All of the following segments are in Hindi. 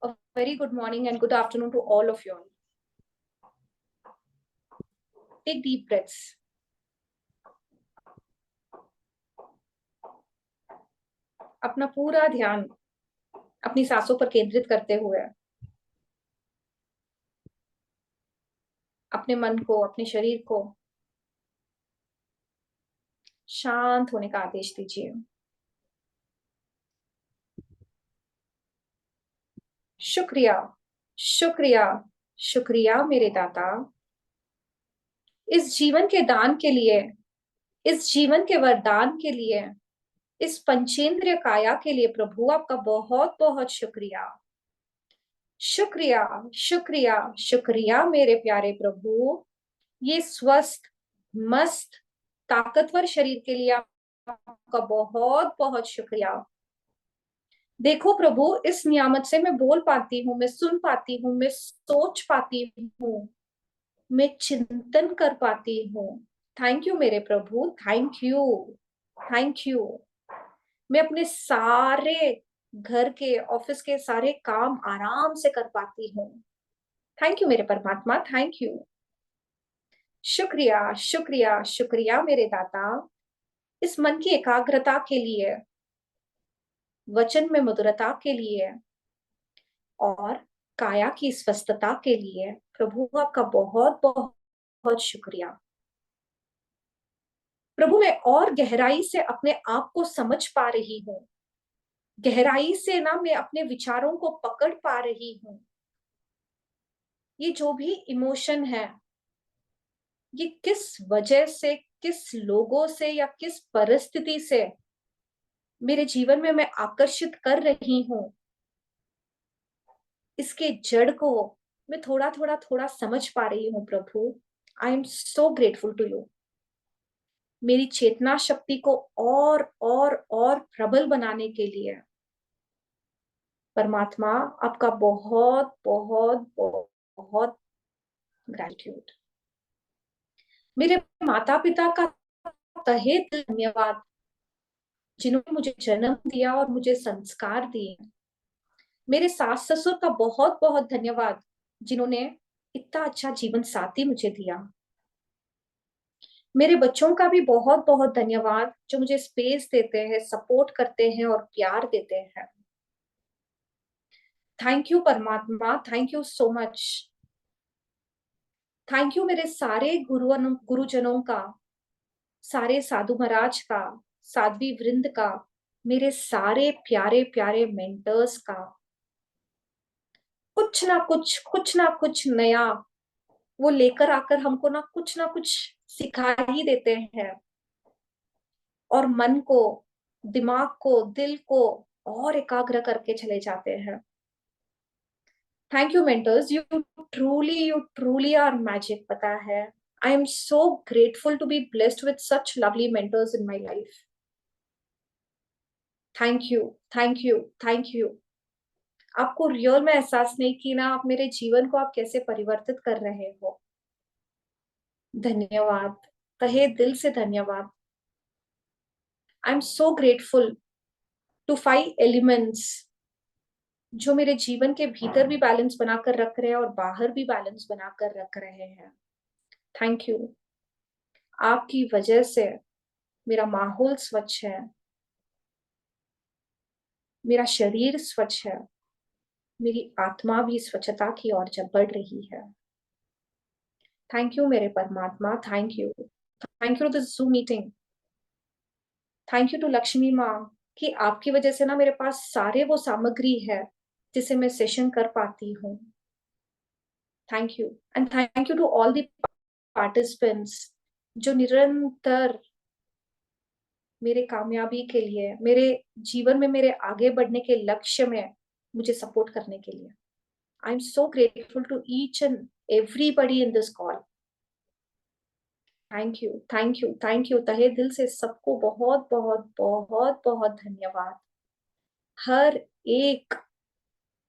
A very good morning and good afternoon to all of you all. Take deep breaths. अपना पूरा ध्यान अपनी सांसों पर केंद्रित करते हुए अपने मन को, अपने शरीर को शांत होने का आदेश दीजिए। शुक्रिया, शुक्रिया, शुक्रिया मेरे दाता, इस जीवन के दान के लिए, इस जीवन के वरदान के लिए, इस पंचेंद्रिय काया के लिए प्रभु आपका बहुत बहुत शुक्रिया। शुक्रिया, शुक्रिया, शुक्रिया मेरे प्यारे प्रभु, ये स्वस्थ, मस्त, ताकतवर शरीर के लिए आपका बहुत बहुत शुक्रिया। देखो प्रभु, इस नियामत से मैं बोल पाती हूँ, मैं सुन पाती हूँ, मैं सोच पाती हूँ, मैं चिंतन कर पाती हूँ। थैंक यू मेरे प्रभु, थैंक यू, थैंक यू। मैं अपने सारे घर के, ऑफिस के सारे काम आराम से कर पाती हूँ। थैंक यू मेरे परमात्मा, थैंक यू। शुक्रिया, शुक्रिया, शुक्रिया मेरे दाता, इस मन की एकाग्रता के लिए, वचन में मधुरता के लिए और काया की स्वस्थता के लिए प्रभु आपका बहुत बहुत बहुत शुक्रिया। प्रभु, मैं और गहराई से अपने आप को समझ पा रही हूँ, गहराई से ना मैं अपने विचारों को पकड़ पा रही हूँ। ये जो भी इमोशन है, ये किस वजह से, किस लोगों से या किस परिस्थिति से मेरे जीवन में मैं आकर्षित कर रही हूँ, इसके जड़ को मैं थोड़ा थोड़ा थोड़ा समझ पा रही हूँ प्रभु। I am so grateful to you. मेरी चेतना शक्ति को और प्रबल बनाने के लिए परमात्मा आपका बहुत बहुत बहुत ग्रेटिट्यूड। मेरे माता पिता का तहे दिल धन्यवाद, जिन्होंने मुझे जन्म दिया और मुझे संस्कार दिए। मेरे सास ससुर का बहुत बहुत धन्यवाद, जिन्होंने इतना अच्छा जीवन साथी मुझे दिया। मेरे बच्चों का भी बहुत बहुत धन्यवाद, जो मुझे स्पेस देते हैं, सपोर्ट करते हैं और प्यार देते हैं। थैंक यू परमात्मा, thank you so much. Thank you मेरे सारे गुरुजनों का, सारे साधु महाराज का, साध्वी वृंद का, मेरे सारे प्यारे प्यारे मेंटर्स का। कुछ ना कुछ नया वो लेकर आकर हमको ना कुछ सिखा ही देते हैं और मन को, दिमाग को, दिल को और एकाग्र करके चले जाते हैं। Thank you mentors, you truly are magic, पता है। I am so grateful to be blessed with such lovely mentors in my life. Thank you, thank you, thank you. आपको रियल में एहसास नहीं कि ना, आप मेरे जीवन को आप कैसे परिवर्तित कर रहे हो। धन्यवाद, तहे दिल से धन्यवाद। I am so grateful to 5 elements, जो मेरे जीवन के भीतर भी बैलेंस बनाकर रख रहे हैं और बाहर भी बैलेंस बनाकर रख रहे हैं। Thank you. आपकी वजह से मेरा माहौल स्वच्छ है, मेरा शरीर स्वच्छ है, मेरी आत्मा भी स्वच्छता की ओर बढ़ रही है। थैंक यू मेरे परमात्मा, thank you. Thank you to this Zoom meeting. Thank you to Lakshmi माँ, कि आपकी वजह से ना मेरे पास सारे वो सामग्री है जिसे मैं सेशन कर पाती हूँ। Thank you and thank you to all the participants, जो निरंतर मेरे कामयाबी के लिए, मेरे जीवन में, मेरे आगे बढ़ने के लक्ष्य में मुझे सपोर्ट करने के लिए। I am so grateful to each and everybody in this call. Thank you, thank you, thank you. तहे दिल से सबको बहुत बहुत बहुत बहुत धन्यवाद। हर एक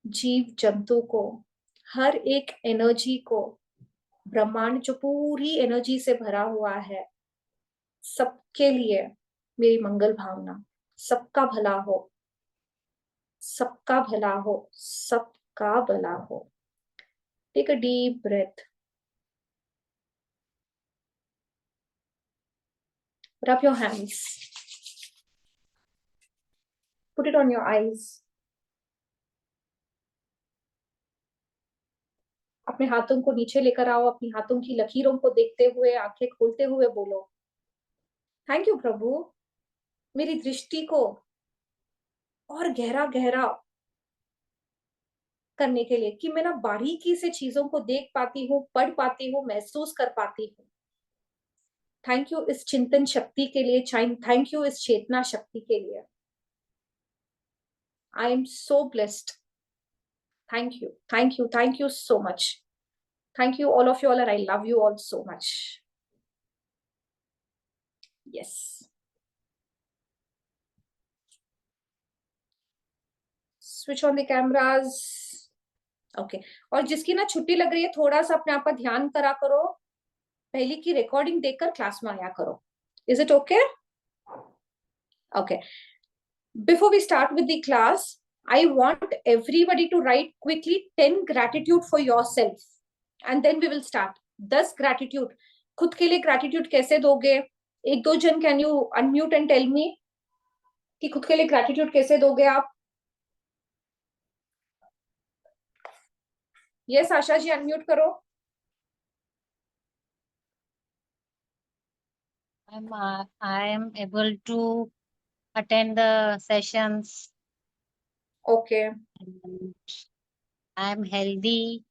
जीव जंतु को, हर एक एनर्जी को, ब्रह्मांड जो पूरी एनर्जी से भरा हुआ है, सबके लिए मेरी मंगल भावना। सबका भला हो, सबका भला हो, सब का भला हो। Take a deep breath, rub your hands, put it on your eyes। अपने हाथों को नीचे लेकर आओ, अपनी हाथों की लकीरों को देखते हुए आंखें खोलते हुए बोलो, थैंक यू प्रभु, मेरी दृष्टि को और गहरा गहरा करने के लिए, कि मैं ना बारीकी से चीजों को देख पाती हूँ, पढ़ पाती हूँ, महसूस कर पाती हूँ। थैंक यू इस चिंतन शक्ति के लिए, थैंक यू इस चेतना शक्ति के लिए। I am so blessed. Thank you so much. Thank you all of you all, और I love you all so much. Yes, switch on the cameras. Okay, और जिसकी ना छुट्टी लग रही है, थोड़ा सा अपने आप का ध्यान करा करो, पहले की रिकॉर्डिंग देखकर क्लास में आया करो। Is it okay? Okay, before we start with the class, I want everybody to write quickly 10 gratitude for yourself, and then we will start। 10 gratitude, खुद के लिए gratitude कैसे दोगे? एक दो जन, can you unmute and tell me कि खुद के लिए gratitude कैसे दोगे आप? Yes, आशा जी unmute करो। I am able to attend the sessions. Okay, And I am healthy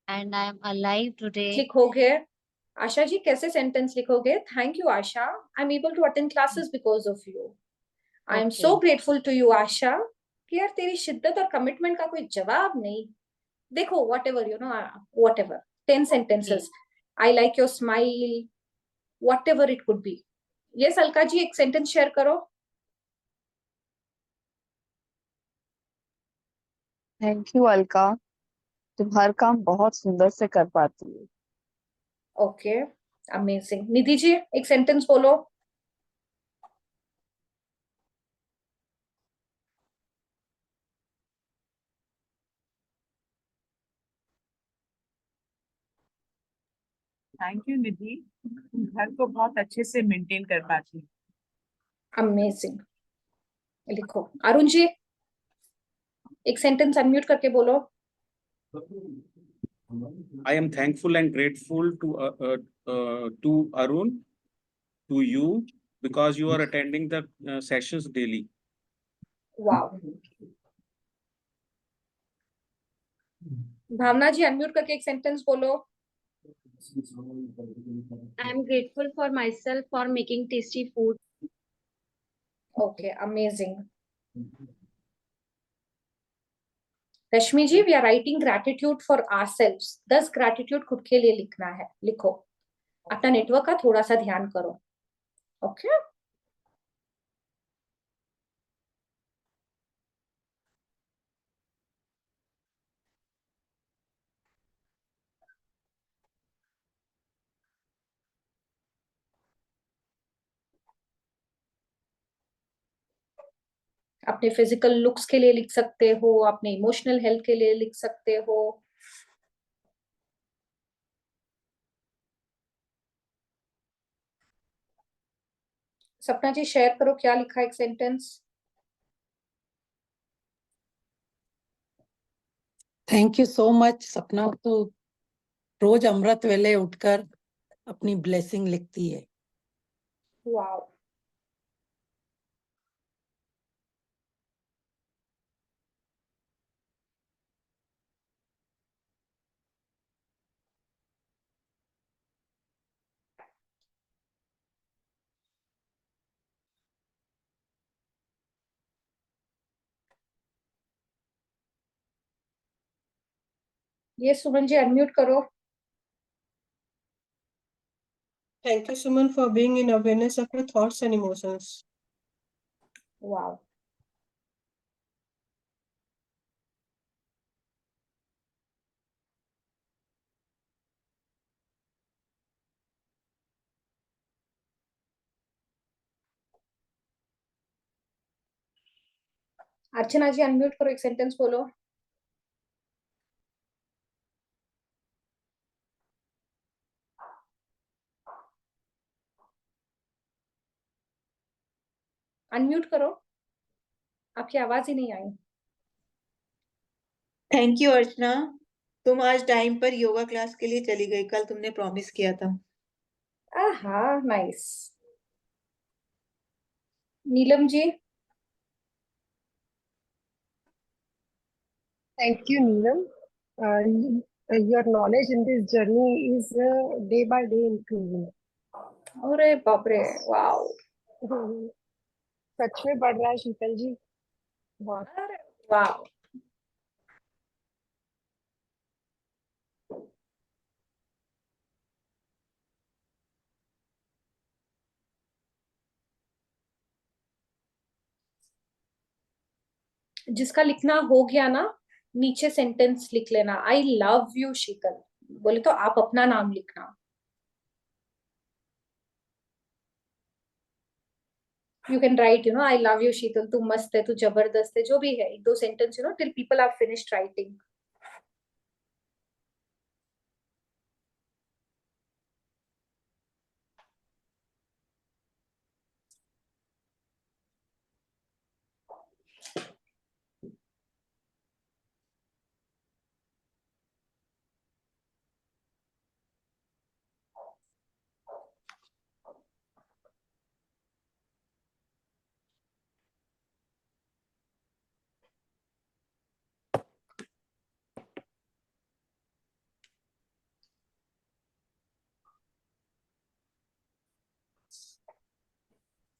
and I am alive today. लिखोगे? आशा जी कैसे सेंटेंस लिखोगे? Thank you Asha, I am able to attend classes because of you. I am so Okay. Grateful to you Asha, कि यार तेरी शिद्दत और कमिटमेंट का कोई जवाब नहीं। देखो, whatever you know, whatever 10 Okay. sentences। I like your smile, whatever it could be. Yes Alka ji, एक सेंटेंस शेयर करो। थैंक यू अलका, तुम हर काम बहुत सुंदर से कर पाती हो। Okay, amazing. निधि जी, एक सेंटेंस बोलो। थैंक यू निधि, तुम घर को बहुत अच्छे से मेंटेन कर पाती हो। अमेजिंग, लिखो। अरुण जी, एक सेंटेंस अनम्यूट करके बोलो। I am thankful and grateful to Arun, to you, because you are attending the sessions daily. Wow. Bhavna ji, unmute करके एक सेंटेंस बोलो। I am grateful for myself for making tasty food. Okay, amazing. Rashmi ji, we are writing gratitude for ourselves. 10 gratitude खुद के लिए लिखना है, लिखो। अपना नेटवर्क का थोड़ा सा ध्यान करो। ओके, अपने फिजिकल लुक्स के लिए लिख सकते हो, अपने इमोशनल हेल्थ के लिए लिख सकते हो। सपना जी शेयर करो, क्या लिखा एक sentence. Thank you so much. सपना तो रोज अमृत वेले उठकर अपनी ब्लेसिंग लिखती है। वाओ, ये सुमन जी अनम्यूट करो। Thank you, Suman, for being in awareness of your thoughts and emotions. Wow, Archana ji unmute करो, एक सेंटेंस बोलो। अनम्यूट करो, आपकी आवाज ही नहीं आई। थैंक यू अर्चना, तुम आज टाइम पर योगा क्लास के लिए चली गई, कल तुमने प्रॉमिस किया था। हाँ, nice. Neelam ji. Thank you, Neelam. Your knowledge in this journey is day by day increasing. अरे बाप रे, वाओ। सच में बढ़ रहा है शीतल जी, बहुत। अरे वाओ। जिसका लिखना हो गया ना, नीचे सेंटेंस लिख लेना, आई लव यू शीतल, बोले तो आप अपना नाम लिखना। You can write, I love you Sheetal, तू मस्त है, तू जबरदस्त है, जो भी है, एक दो sentence, till people are finished writing.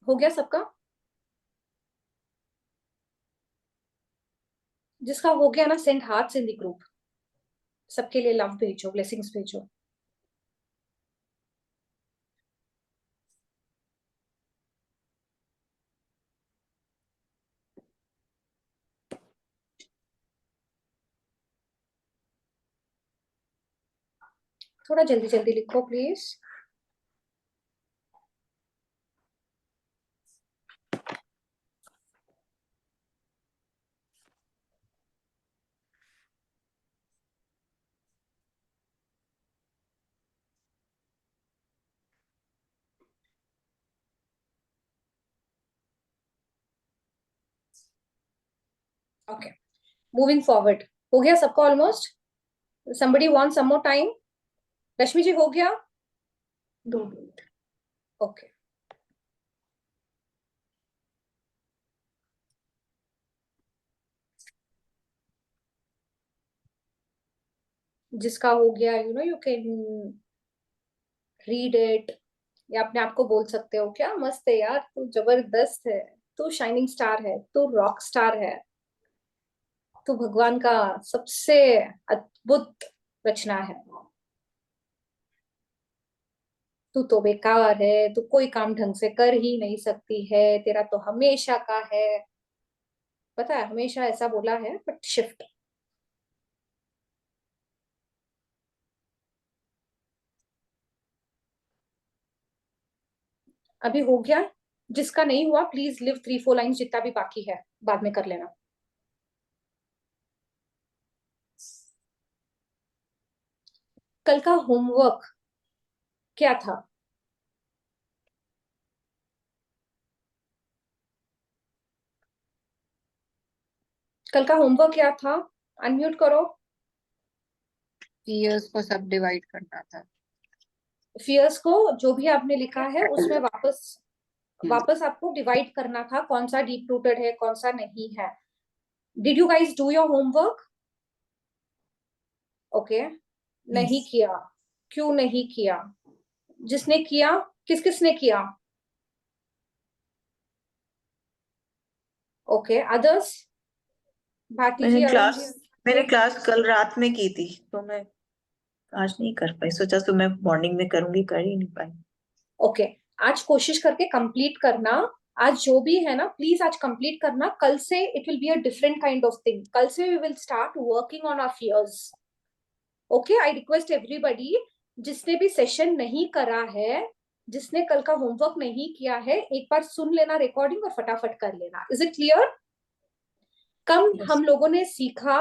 हो गया सबका? जिसका हो गया ना, send hearts in the group, सबके लिए लव भेजो, ब्लेसिंग्स भेजो। थोड़ा जल्दी जल्दी लिखो प्लीज। Okay, moving forward. हो गया सबका almost? somebody want some more time? रश्मि जी हो गया? 2 मिनट। ओके, जिसका हो गया, यू कैन रीड इट, या अपने आप को बोल सकते हो, क्या मस्त है यार, तू जबरदस्त है, तू शाइनिंग स्टार है, तू रॉक स्टार है, तू भगवान का सबसे अद्भुत रचना है, तू तो बेकार है, तू कोई काम ढंग से कर ही नहीं सकती है, तेरा तो हमेशा का है। पता है, हमेशा ऐसा बोला है, बट शिफ्ट। अभी हो गया? जिसका नहीं हुआ प्लीज लिव 3-4 लाइन्स, जितना भी बाकी है बाद में कर लेना। कल का होमवर्क क्या था? कल का होमवर्क क्या था? अनम्यूट करो। फियर्स को सब डिवाइड करना था। फियर्स को जो भी आपने लिखा है उसमें वापस आपको डिवाइड करना था, कौन सा डीप रूटेड है, कौन सा नहीं है। Did you guys do your homework? Okay, नहीं किया, क्यों नहीं किया? जिसने किया, किसने किया? Okay, others? भारती जी, अरुण जी? मैंने क्लास कल रात में की थी, तो मैं आज नहीं कर पाई, सोचा तो मैं मॉर्निंग में करूंगी, कर ही नहीं पाई। ओके, आज कोशिश करके कंप्लीट करना। आज जो भी है ना, प्लीज आज कंप्लीट करना। कल से it will be a different kind of thing. कल से we will start working on our fears. Okay, I request everybody, जिसने भी सेशन नहीं करा है, जिसने कल का होमवर्क नहीं किया है, एक बार सुन लेना रिकॉर्डिंग और फटाफट कर लेना। Is it clear? हम लोगों ने सीखा,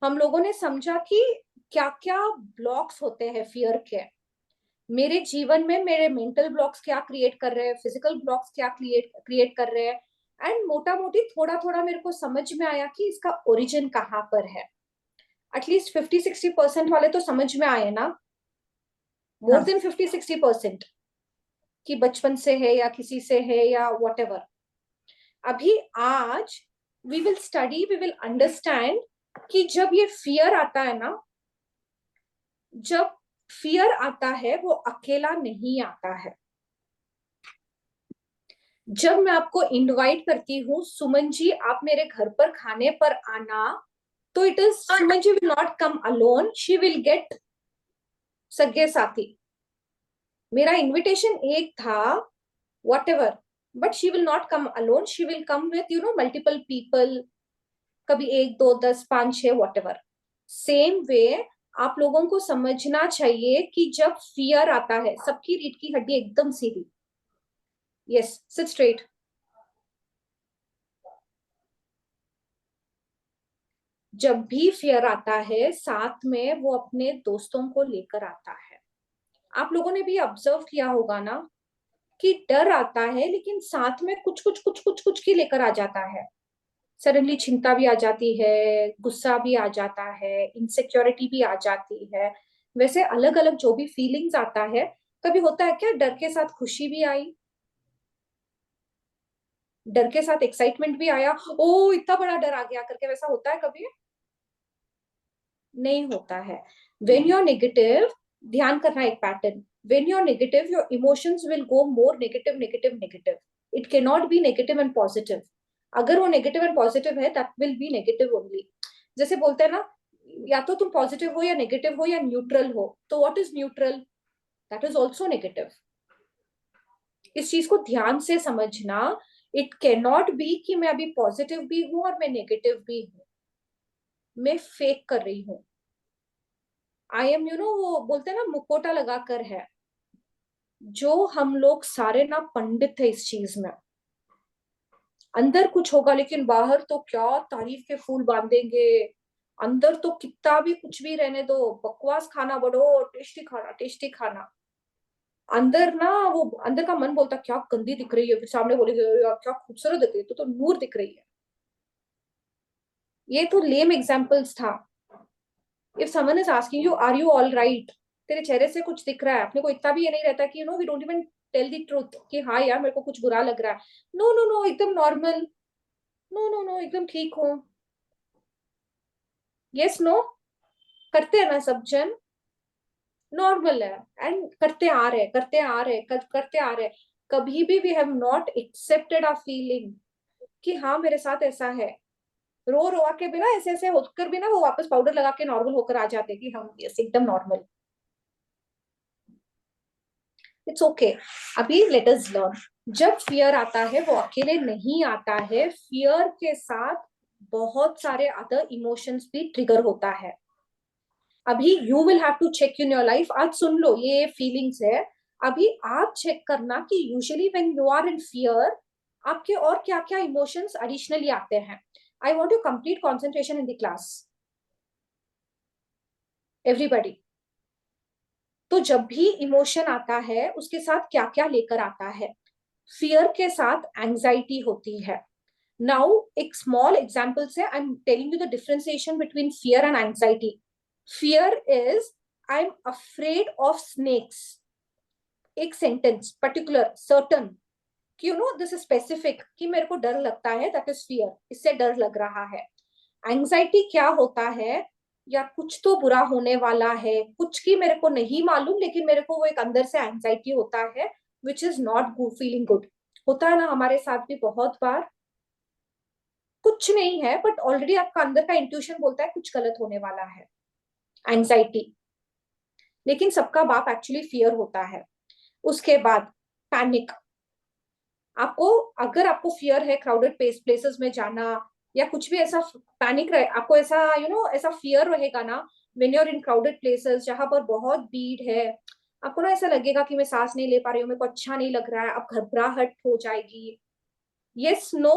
हम लोगों ने समझा कि क्या क्या ब्लॉक्स होते हैं फियर के। मेरे जीवन में मेरे मेंटल ब्लॉक्स क्या क्रिएट कर रहे हैं, फिजिकल ब्लॉक्स क्या क्रिएट कर रहे हैं, एंड मोटा मोटी थोड़ा थोड़ा मेरे को समझ में आया कि इसका ओरिजिन कहाँ पर है। एटलीस्ट 50-60% वाले तो समझ में आए ना, मोर देन 50-60% कि बचपन से है या किसी से है या व्हाटएवर। अभी आज we will study, we will understand कि जब ये फियर आता है ना, जब फियर आता है वो अकेला नहीं आता है। जब मैं आपको इनवाइट करती हूँ, सुमन जी आप मेरे घर पर खाने पर आना, तो it is Suman ji will not come alone, she will get सगे साथी। मेरा इनविटेशन एक था, whatever, but she will not come alone, she will come with multiple people, कभी 1 2 10 5 6 whatever। सेम वे आप लोगों को समझना चाहिए कि जब फियर आता है, सबकी रीढ़ की हड्डी एकदम सीधी, यस सिट स्ट्रेट, जब भी फियर आता है साथ में वो अपने दोस्तों को लेकर आता है। आप लोगों ने भी ऑब्जर्व किया होगा ना कि डर आता है लेकिन साथ में कुछ कुछ कुछ कुछ कुछ की लेकर आ जाता है। सडनली चिंता भी आ जाती है, गुस्सा भी आ जाता है, इनसिक्योरिटी भी आ जाती है। वैसे अलग अलग जो भी फीलिंग्स आता है, कभी होता है क्या डर के साथ खुशी भी आई, डर के साथ एक्साइटमेंट भी आया, ओ इतना बड़ा डर आ गया करके, वैसा होता है कभी? नहीं होता है। व्हेन यू आर नेगेटिव, ध्यान करना एक pattern, when you are negative your emotions will go more negative negative negative, it can not be negative and positive. अगर वो नेगेटिव एंड पॉजिटिव है that will be negative only. जैसे बोलते हैं ना, या तो तुम पॉजिटिव हो या नेगेटिव हो या न्यूट्रल हो, तो what is neutral? That is also negative. इस चीज को ध्यान से समझना, इट कैन नॉट बी कि मैं अभी पॉजिटिव भी हूं और मैं नेगेटिव भी हूं, मैं फेक कर रही हूं। आई एम वो बोलते हैं ना मुखौटा लगाकर है, जो हम लोग सारे ना पंडित है इस चीज में। अंदर कुछ होगा लेकिन बाहर तो क्या तारीफ के फूल बांधेंगे, अंदर तो कितना भी कुछ भी रहने दो, बकवास खाना बड़ो टेस्टी खाना टेस्टी खाना, अंदर ना वो अंदर का मन बोलता क्या गंदी दिख रही है, फिर सामने बोलेगी यार क्या खूबसूरत दिख रही है, तो नूर दिख रही है। ये तो लेम एग्जांपल्स था। If someone is asking you are you all right, तेरे चेहरे से कुछ दिख रहा है, अपने को इतना भी ये नहीं रहता कि we don't even tell the truth कि हाँ यार मेरे को कुछ बुरा लग रहा है, नो नो नो एकदम नॉर्मल, नो नो नो एकदम ठीक हो, यस नो करते हैं ना सब जन, नॉर्मल है एंड करते आ रहे करते आ रहे करते आ रहे। कभी भी we have not accepted our feeling कि हाँ मेरे साथ ऐसा है, रो रो के बिना ऐसे ऐसे होकर भी ना वो वापस पाउडर लगा के नॉर्मल होकर आ जाते कि हम यस एकदम नॉर्मल। It's okay. अभी लेट अस लर्न, जब फियर आता है वो अकेले नहीं आता है, फियर के साथ बहुत सारे अदर इमोशंस भी ट्रिगर होता है। अभी you will have to check in your life, आज सुन लो ये फीलिंग्स है, अभी आप चेक करना कि usually when you are in fear आपके और क्या क्या इमोशंस एडिशनली आते हैं। I want you complete concentration in the class everybody. तो जब भी इमोशन आता है उसके साथ क्या क्या लेकर आता है, फियर के साथ एंजाइटी होती है। नाउ एक स्मॉल एग्जांपल से आई am telling you the differentiation between fear and anxiety. Fear is I'm afraid of snakes, एक सेंटेंस पर्टिकुलर सर्टन कि दिस इज स्पेसिफिक कि मेरे को डर लगता है, दैट इज फियर, इससे डर लग रहा है। एंजाइटी क्या होता है, या कुछ तो बुरा होने वाला है, कुछ की मेरे को नहीं मालूम लेकिन मेरे को वो एक अंदर से एंजाइटी होता है which is not good, feeling good. होता है ना हमारे साथ भी बहुत बार, कुछ नहीं है बट ऑलरेडी आपका अंदर का इंट्यूशन बोलता है कुछ गलत होने वाला है, एंजाइटी। लेकिन सबका बाप एक्चुअली फियर होता है। उसके बाद पैनिक, आपको अगर आपको फियर है क्राउडेड प्लेसेस में जाना या कुछ भी ऐसा पैनिक रहे, आपको ऐसा ऐसा फियर रहेगा ना when you are in crowded places जहां पर बहुत भीड़ है, आपको ना ऐसा लगेगा कि मैं सांस नहीं ले पा रही हूँ, मेरे को अच्छा नहीं लग रहा है, आप घबराहट हो जाएगी। यस नो,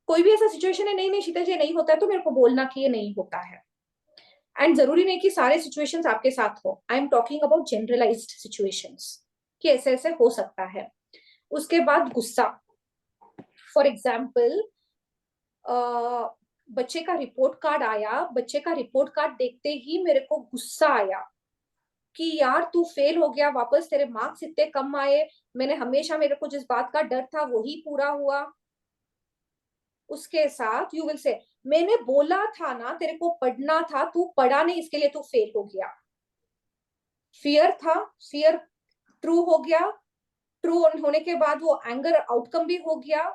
कोई भी ऐसा सिचुएशन है, नहीं नहीं शीतल जी नहीं होता है तो मेरे को बोलना कि ये नहीं होता है। एंड जरूरी नहीं कि सारे सिचुएशंस आपके साथ हो, I am talking about generalised situations कि ऐसे ऐसे हो सकता है। उसके बाद गुस्सा, फॉर एग्जाम्पल बच्चे का रिपोर्ट कार्ड आया, बच्चे का रिपोर्ट कार्ड देखते ही मेरे को गुस्सा आया कि यार तू फेल हो गया वापस, तेरे मार्क्स इतने कम आए, मैंने हमेशा, मेरे को जिस बात का डर था वही पूरा हुआ। उसके साथ यू विल से, मैंने बोला था ना तेरे को पढ़ना था, तू पढ़ा नहीं, इसके लिए तू फेल हो गया। फियर था, फियर ट्रू हो गया, ट्रू होने के बाद वो एंगर आउटकम भी हो गया।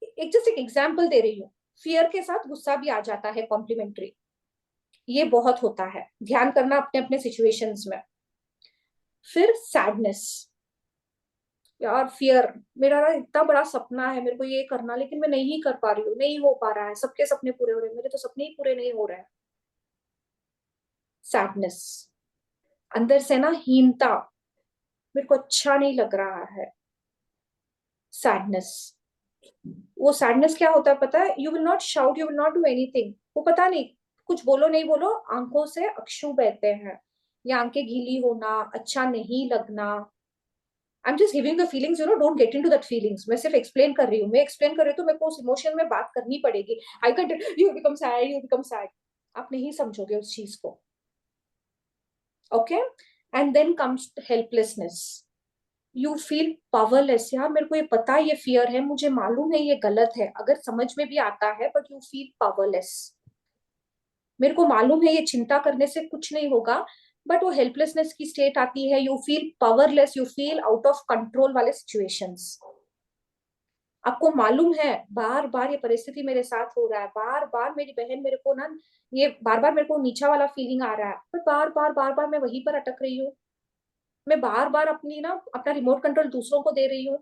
जस्ट एक एग्जाम्पल दे रही हूँ, फियर के साथ गुस्सा भी आ जाता है कॉम्प्लीमेंट्री, ये बहुत होता है, ध्यान करना अपने अपने सिचुएशंस में। फिर सैडनेस, यार फियर, मेरा ना इतना बड़ा सपना है, मेरे को ये करना, लेकिन मैं नहीं कर पा रही हूँ, नहीं हो पा रहा है, सबके सपने पूरे हो रहे हैं, मेरे तो सपने ही पूरे नहीं हो रहे हैं। सैडनेस, अंदर से ना हीनता, मेरे को अच्छा नहीं लग रहा है। सैडनेस, वो सैडनेस क्या होता है पता है? You will not shout, you will not do anything, वो पता नहीं, कुछ बोलो नहीं बोलो, आंखों से अश्रु बहते हैं, या आंखें गीली होना, अच्छा नहीं लगना। आई am just giving the feelings, don't get into that feelings. मैं सिर्फ एक्सप्लेन कर रही हूँ, मैं एक्सप्लेन कर रही हूँ तो मेरे को उस इमोशन में बात करनी पड़ेगी। I can, you become sad, you become sad, आप नहीं समझोगे उस चीज को। Okay, and then comes helplessness, you feel powerless. यार मेरे को ये पता है ये फियर है, मुझे मालूम है ये गलत है, अगर समझ में भी आता है, बट यू फील पावरलेस। मेरे को मालूम है ये चिंता करने से कुछ नहीं होगा, बट वो हेल्पलेसनेस की स्टेट आती है, you feel powerless, you feel out of control वाले सिचुएशंस। आपको मालूम है बार बार ये परिस्थिति मेरे साथ हो रहा है, बार बार मेरी बहन मेरे को ना, ये बार बार मेरे को नीचा वाला फीलिंग आ रहा है, बट बार बार मैं वहीं पर अटक रही हूँ, मैं बार बार अपना रिमोट कंट्रोल दूसरों को दे रही हूँ।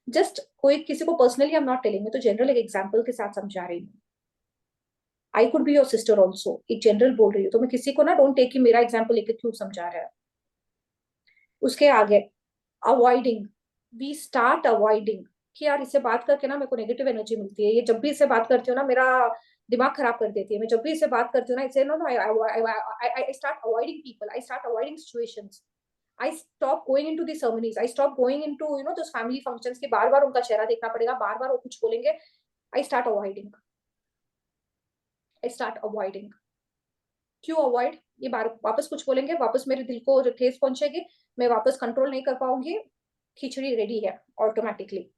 जस्ट कोई किसी को personally I am not telling, मैं तो जनरल एक एग्जांपल के साथ समझा रही हूँ। I could be your sister also, एक जनरल बोल रही हूँ, तो मैं किसी को ना डोंट टेक कि मेरा एग्जाम्पल लेके क्यों समझा रहा है। उसके आगे अवॉइडिंग, वी स्टार्ट अवॉइडिंग, कि यार इससे बात करके ना मेरे को नेगेटिव एनर्जी मिलती है, ये जब भी इससे बात करती हूँ ना मेरा दिमाग खराब कर देती है, मैं जब भी इससे बात करती हूँ ना इससे ना, I start avoiding people, I start avoiding situations, I stop going into the ceremonies, I stop going into those family functions के बार बार उनका चेहरा देखना पड़ेगा, बार बार वो कुछ बोलेंगे, I start avoiding, I start avoiding। क्यों अवॉइड? ये बार वापस कुछ बोलेंगे, वापस मेरे दिल को जो ठेस पहुंचेगी, मैं वापस कंट्रोल नहीं कर पाऊंगी, खिचड़ी रेडी है ऑटोमेटिकली।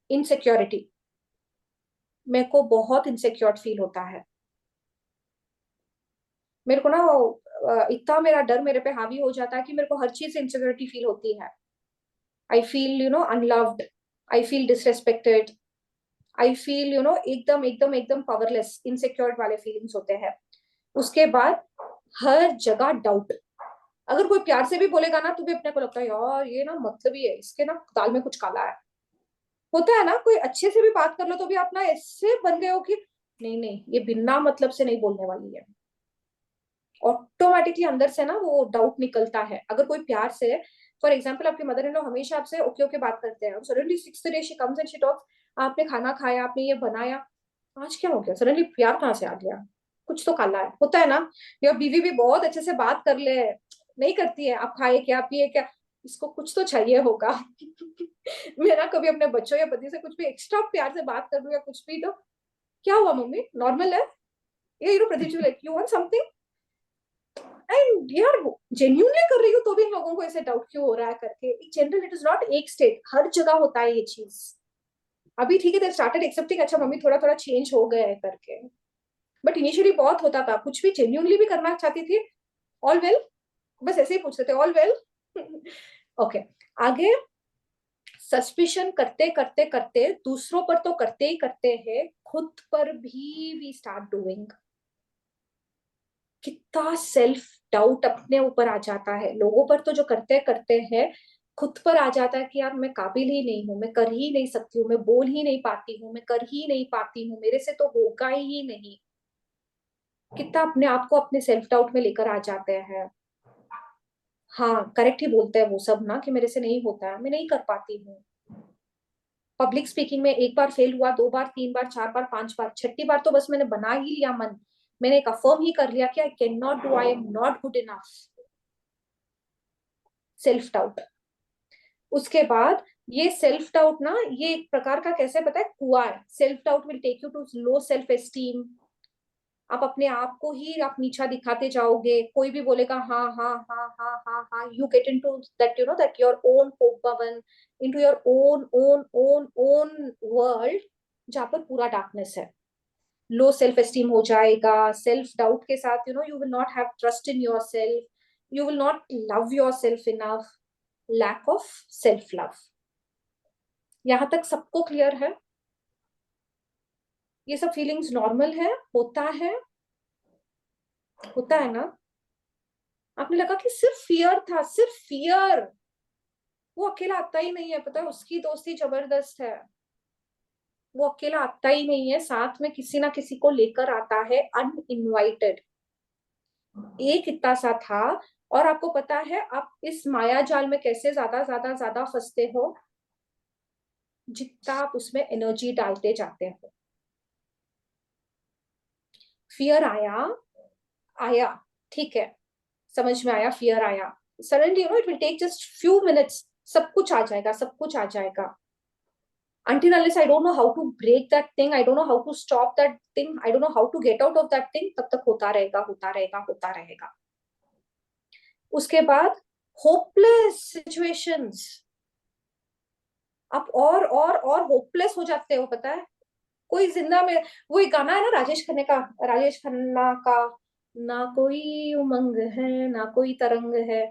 इनसिक्योरिटी, मेरे को बहुत इनसिक्योर फील होता है, मेरे को ना इतना मेरा डर मेरे पे हावी हो जाता है कि मेरे को हर चीज से इनसिक्योरिटी फील होती है। I feel unloved, I feel disrespected, I feel एकदम एकदम एकदम पावरलेस, इनसिक्योर वाले फीलिंग्स होते हैं। उसके बाद हर जगह डाउट, अगर कोई प्यार से भी बोलेगा ना तो भी अपने को लगता है यार ये ना मतलब ही है, इसके ना दाल में कुछ काला है। होता है ना, कोई अच्छे से भी बात कर लो तो भी आप ना ऐसे बन गए हो कि नहीं नहीं ये बिना मतलब से नहीं बोलने वाली है, ऑटोमेटिकली अंदर से ना वो डाउट निकलता है। अगर कोई प्यार से, फॉर एग्जाम्पल आपकी मदर इन लॉ हमेशा आपसे ओके ओके बात करते हैं, suddenly sixth day she comes and she talks, आपने खाना खाया, आपने ये बनाया, आज क्या हो गया, सडनली प्यार कहाँ से आ गया, कुछ तो काला है। होता है ना, या बीवी भी बहुत अच्छे से बात कर ले, नहीं करती है, आप खाए क्या पिए क्या, इसको कुछ तो चाहिए होगा। मैं ना कभी अपने बच्चों या पति से कुछ भी एक्स्ट्रा प्यार से बात कर लूं या कुछ भी, तो क्या हुआ मम्मी, नॉर्मल है ये, Pradeep like you want something, and यार जेन्युइनली कर रही हूँ तो भी इन लोगों को ऐसे डाउट क्यों हो रहा है करके। जनरल इट इज नॉट एक स्टेट, हर जगह होता है ये चीज। अभी ठीक है दे स्टार्टेड एक्सेप्टिंग, अच्छा मम्मी थोड़ा थोड़ा चेंज हो गया है करके, बट इनिशियली बहुत होता था, कुछ भी जेन्युइनली भी करना चाहती थी, ऑल वेल, बस ऐसे ही पूछते थे ऑल वेल। ओके, आगे सस्पिशन करते करते करते दूसरों पर तो करते ही करते हैं, खुद पर भी वी स्टार्ट डूइंग। कितना सेल्फ डाउट अपने ऊपर आ जाता है, लोगों पर तो जो करते करते हैं, खुद पर आ जाता है कि यार मैं काबिल ही नहीं हूँ, मैं कर ही नहीं सकती हूँ, मैं बोल ही नहीं पाती हूँ, मैं कर ही नहीं पाती हूँ, मेरे से तो होगा ही नहीं। कितना अपने आप को अपने सेल्फ डाउट में लेकर आ जाते हैं। हाँ करेक्ट ही बोलते हैं वो सब ना कि मेरे से नहीं होता है, मैं नहीं कर पाती हूँ। पब्लिक स्पीकिंग में एक बार फेल हुआ, 2 बार, 3 बार, 4 बार, 5 बार, 6ठी बार तो बस मैंने बना ही लिया मन, मैंने एक अफर्म ही कर लिया कि I can not do, I am not good enough. Self doubt. उसके बाद ये सेल्फ डाउट ना, ये एक प्रकार का कैसे पता है, कुआं है। Self doubt will take you to low self esteem. आप अपने आप को ही आप नीचा दिखाते जाओगे, कोई भी बोलेगा हाँ हाँ हाँ हाँ हाँ हाँ, you get into that, you know, that your own hope भवन, into your own own own own world, जहाँ पर पूरा डार्कनेस है। लो सेल्फ एस्टीम हो जाएगा। सेल्फ डाउट के साथ you know you will not have trust in your self, you will not love your self enough, lack of self love. यहां तक सबको क्लियर है? ये सब फीलिंग्स नॉर्मल है, होता है ना? आपने लगा कि सिर्फ फियर था, सिर्फ फियर। वो अकेला आता ही नहीं है, पता है, उसकी दोस्ती जबरदस्त है। वो अकेला आता ही नहीं है, साथ में किसी ना किसी को लेकर आता है, अनइनवाइटेड। एक इतना सा था। और आपको पता है आप इस माया जाल में कैसे ज्यादा ज्यादा ज्यादा फंसते हो, जितना आप उसमें एनर्जी डालते जाते हो। फियर आया, ठीक है, समझ में आया, फियर आया, suddenly you know it will take just few minutes, सब कुछ आ जाएगा, सब कुछ आ जाएगा। Until unless I don't know how to break that thing, I don't know how to stop that thing, I don't know how to get out of that thing, तब तक होता रहेगा, होता रहेगा, होता रहेगा। उसके बाद होपलेस सिचुएशंस, आप और होपलेस हो जाते हो, पता है। कोई जिंदा में, वो एक गाना है ना राजेश खन्ना का, ना कोई उमंग है ना कोई तरंग है,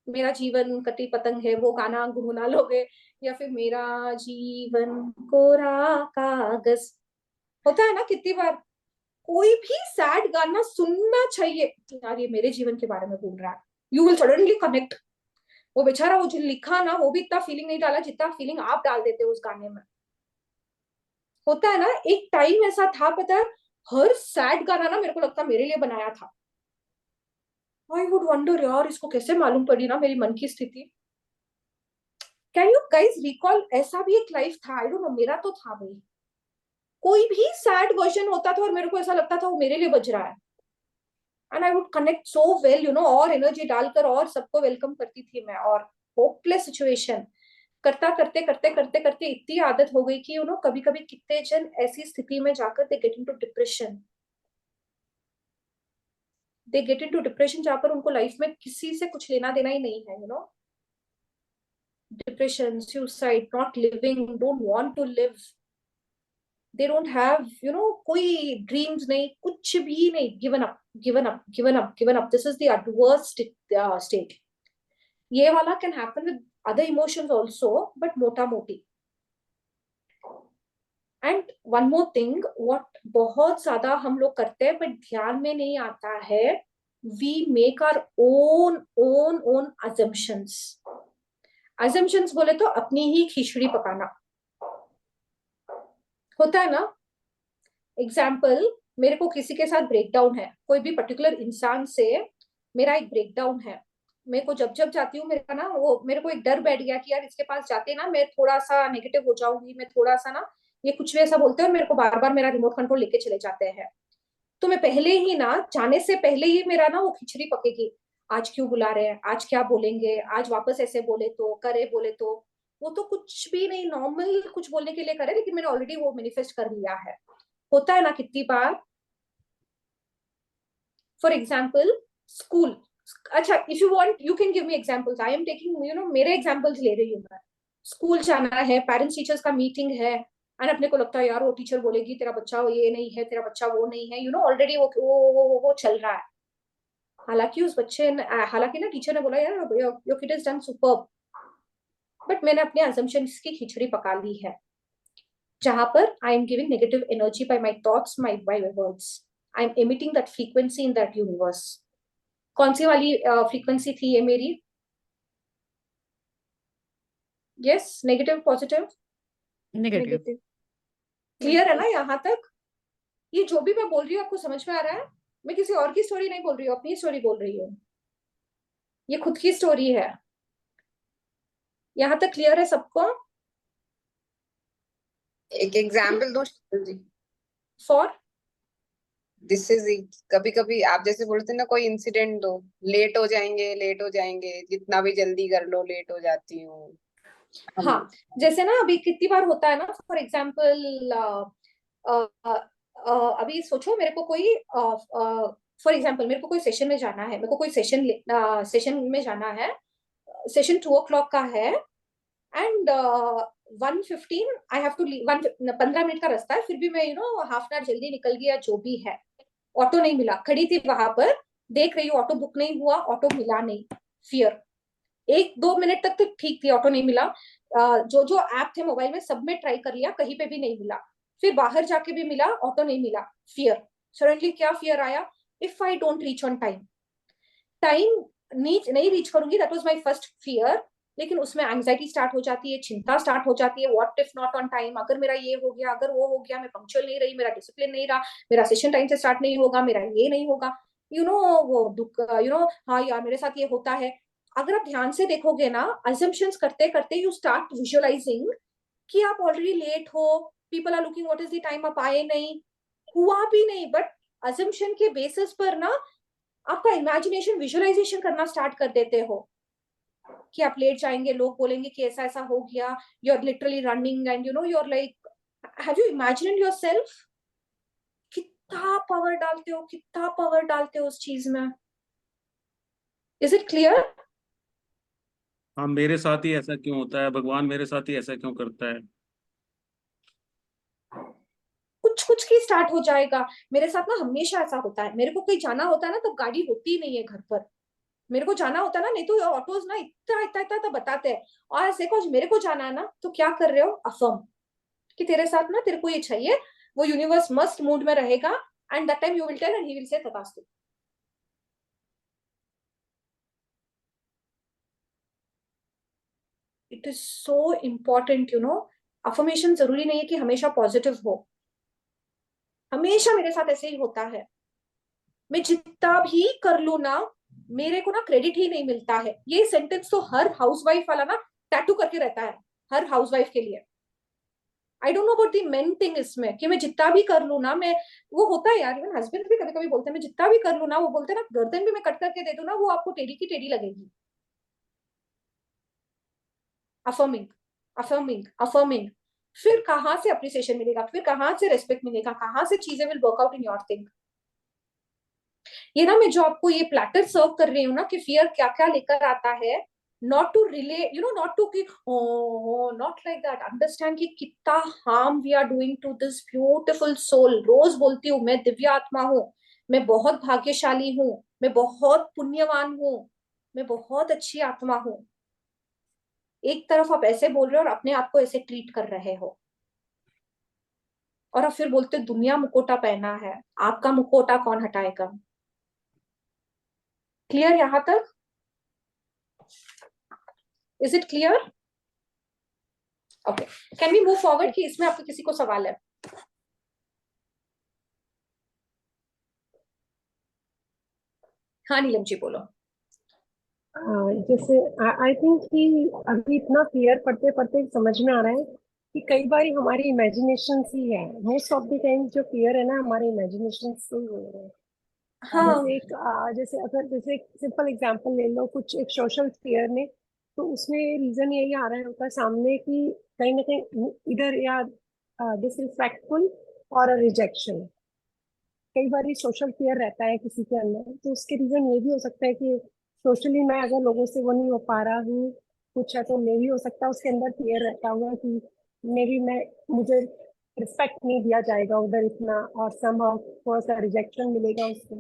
मेरा जीवन कटी पतंग है, वो गाना गुनगुना लोगे। या फिर मेरा जीवन कोरा कागज, होता है ना कितनी बार। कोई भी सैड गाना सुनना चाहिए, यार ये मेरे जीवन के बारे में बोल रहा है, यू विल सडनली कनेक्ट। वो बेचारा, वो जो लिखा ना, वो भी इतना फीलिंग नहीं डाला जितना फीलिंग आप डाल देते हो उस गाने में। होता है ना, एक टाइम ऐसा था, पता है, हर सैड गाना ना मेरे को लगता मेरे लिए बनाया था। आई वुड वंडर यार, इसको कैसे मालूम पड़ी ना मेरी मन की स्थिति। कैन यू गाइज रिकॉल, ऐसा भी एक लाइफ था, आई डोंट नो, मेरा तो था भाई। कोई भी सैड वर्जन होता था और मेरे को ऐसा लगता था वो मेरे लिए बज रहा है, and I would connect so well, you know, और एनर्जी डालकर और सबको वेलकम करती थी मैं। और होपलेस सिचुएशन करते इतनी आदत हो गई कि यू नो कभी कभी कितने जन ऐसी स्थिति में जाकर दे गेट इनटू डिप्रेशन, जहां पर उनको लाइफ में किसी से कुछ लेना देना ही नहीं है, you know. Depression, suicide, not living, don't want to live, they don't have you know कोई ड्रीम्स नहीं, कुछ भी नहीं, given up given up given up given up, this is the adverse state. ये वाला can happen with other emotions also, but मोटा मोटी। And one more thing, what बहुत ज्यादा हम लोग करते हैं बट ध्यान में नहीं आता है, we make our own assumptions बोले तो अपनी ही खिचड़ी पकाना, होता है ना। एग्जाम्पल, मेरे को किसी के साथ ब्रेकडाउन है, कोई भी पर्टिकुलर इंसान से मेरा एक ब्रेकडाउन है। मेरे को जब जाती हूँ, मेरा ना वो, मेरे को एक डर बैठ गया कि यार इसके पास जाते ना मैं थोड़ा सा नेगेटिव हो जाऊंगी, मैं थोड़ा सा ना, ये कुछ भी ऐसा बोलते हैं और मेरे को बार बार मेरा रिमोट कंट्रोल लेके चले जाते हैं। तो मैं पहले ही ना, जाने से पहले ही मेरा ना वो खिचड़ी पकेगी, आज क्यों बुला रहे हैं, आज क्या बोलेंगे, आज वापस ऐसे बोले तो, करे बोले तो। वो तो कुछ भी नहीं, नॉर्मल कुछ बोलने के लिए करे, लेकिन मैंने ऑलरेडी वो मैनिफेस्ट कर लिया है। होता है ना कितनी बार। फॉर एग्जाम्पल स्कूल, अच्छा, if you want you can give me examples, I am taking you know मेरे एग्जांपल्स ले रही हूँ मैं। स्कूल जाना है, पेरेंट्स टीचर्स का मीटिंग है, एंड अपने को लगता है यार वो टीचर बोलेगी तेरा बच्चा ये नहीं है, तेरा बच्चा वो नहीं है, यू नो ऑलरेडी वो चल रहा है। हालांकि उस बच्चे ने, हालांकि ना टीचर ने बोला यार your kid is done superb, but मैंने अपने assumptions की खिचड़ी पका ली है, जहां पर I am giving negative energy by my thoughts, by my words, I am emitting that frequency in that universe. कौन सी वाली फ्रीक्वेंसी थी ये मेरी? Yes, negative positive? Negative. Clear है ना यहाँ तक? ये जो भी मैं बोल रही हूँ आपको समझ में आ रहा है? मैं किसी और की स्टोरी नहीं बोल रही हूँ, अपनी स्टोरी बोल रही हूँ, ये खुद की स्टोरी है। यहाँ तक क्लियर है सबको? एक एग्जाम्पल दो शीतल जी। फॉर दिस इज, कभी कभी आप जैसे बोलते हैं ना, कोई इंसिडेंट दो, लेट हो जाएंगे, जितना भी जल्दी कर लो लेट हो जाती हूँ, हाँ, जैसे ना अभी कितनी बार होता है ना, फॉर एग्जाम्पल अभी सोचो मेरे को कोई फॉर एग्जाम्पल मेरे को कोई सेशन में जाना है, मेरे को कोई सेशन में जाना है, सेशन 2 o'clock का है and 1:15 I have to leave, 15 minute का रास्ता है, फिर भी मैं हाफ एन आवर जल्दी निकल गया, जो भी है, ऑटो नहीं मिला, खड़ी थी वहां पर, देख रही हूँ ऑटो बुक नहीं हुआ, ऑटो मिला नहीं, फियर, 1-2 मिनट तक तो ठीक थी, ऑटो नहीं मिला, जो जो ऐप थे मोबाइल में सब में ट्राई कर लिया, कहीं पे भी नहीं मिला, फिर बाहर जाके भी मिला, ऑटो नहीं मिला, फियर, सडनली क्या फियर आया, if I don't reach on time नहीं रीच करूंगी, that was my first fear, लेकिन उसमें एंजाइटी स्टार्ट हो जाती है, चिंता स्टार्ट हो जाती है, what if not on time, अगर मेरा ये हो गया, अगर वो हो गया, मैं पंक्चुअल नहीं रही, मेरा डिसिप्लिन नहीं रहा, मेरा सेशन टाइम से स्टार्ट नहीं होगा, मेरा ये नहीं होगा, वो दुख, हाँ यार मेरे साथ ये होता है। अगर आप ध्यान से देखोगे ना, अजम्पशंस करते करते यू स्टार्ट विजुअलाइजिंग कि आप ऑलरेडी लेट हो, people are looking what is the time, आप आए नहीं, हुआ भी नहीं, बट अजम्पशन के बेसिस पर ना आपका इमेजिनेशन विजुअलाइजेशन करना स्टार्ट कर देते हो कि आप लेट जाएंगे, लोग बोलेंगे कि ऐसा ऐसा हो गया, you are literally running and you are like, have you imagined yourself? कितना पावर डालते हो उस चीज में। Is it clear? हाँ, मेरे साथ ही ऐसा क्यों होता है, भगवान मेरे साथ ही ऐसा क्यों करता है? कुछ की स्टार्ट हो जाएगा। मेरे साथ ना हमेशा ऐसा होता है, मेरे को कहीं जाना होता है ना, तो गाड़ी होती नहीं है घर पर, मेरे को जाना होता है ना, नहीं तो ऑटोज ना इतना बताते हैं, और ऐसे कुछ मेरे को जाना है ना, तो क्या कर रहे हो, अफर्म कि तेरे साथ ना, तेरे को ये चाहिए, वो यूनिवर्स मस्ट मूड में रहेगा, and that time you will tell and he will say तथास्तु। It is so important, affirmation जरूरी नहीं है कि हमेशा पॉजिटिव हो, हमेशा मेरे साथ ऐसे ही होता है, मैं जितना भी कर लू ना, मेरे को ना क्रेडिट ही नहीं मिलता है। ये सेंटेंस तो हर हाउसवाइफ वाला ना टैटू करके रहता है, हर हाउसवाइफ के लिए। आई don't know about the main thing इसमें, कि मैं जितना भी कर लू ना, मैं, वो होता है यार, इवन हस्बैंड भी कभी कभी बोलते हैं, मैं जितना भी कर लू ना, वो बोलते हैं ना, गर्दन भी मैं कट करके दे दूं ना, वो आपको टेढ़ी की टेढ़ी लगेगी। अफर्मिंग, अफर्मिंग, अफर्मिंग, फिर कहां से अप्रिसिएशन मिलेगा, फिर कहां से रेस्पेक्ट मिलेगा, कहां से चीजें will work out in your thing. ये ना मैं जो आपको ये प्लेटर सर्व कर रही हूँ ना, कि फियर क्या क्या लेकर आता है, not to rely, not to कि नॉट लाइक दैट, अंडरस्टैंड कि कितना harm we are doing to this beautiful soul. रोज बोलती हूँ मैं दिव्य आत्मा हूँ, मैं बहुत भाग्यशाली हूँ, मैं बहुत पुण्यवान हूँ, मैं बहुत अच्छी आत्मा हूँ। एक तरफ आप ऐसे बोल रहे हो और अपने आप को ऐसे ट्रीट कर रहे हो, और आप फिर बोलते हो दुनिया मुखौटा पहना है, आपका मुखौटा कौन हटाएगा। क्लियर यहां तक? Is it clear? Okay, can we move forward कि इसमें आपको किसी को सवाल है? हाँ नीलम जी बोलो। जैसे आई थिंक कि अभी इतना क्लियर पढ़ते पढ़ते समझ में आ रहा है कि कई बार हमारी इमेजिनेशन ही है, मोस्ट ऑफ द टाइम जो क्लियर है ना, हमारे इमेजिनेशन से ही हो रहे हैं। हाँ, जैसे अगर जैसे एक सिंपल एग्जांपल ले लो, कुछ एक सोशल फेयर में, तो उसमें रीजन यही आ रहा है होता है सामने कि कहीं ना कहीं इधर या डिसरिस्पेक्टफुल और रिजेक्शन, कई बार सोशल फेयर रहता है किसी के अंदर, तो उसके रीजन ये भी हो सकता है कि सोशली मैं अगर लोगों से वो नहीं हो पा रहा हूँ कुछ है, तो मे भी हो सकता है उसके अंदर फेयर रहता हुआ कि मे भी मुझे रिस्पेक्ट नहीं दिया जाएगा उधर इतना, और समहाउ थोड़ा सा रिजेक्शन मिलेगा उसको।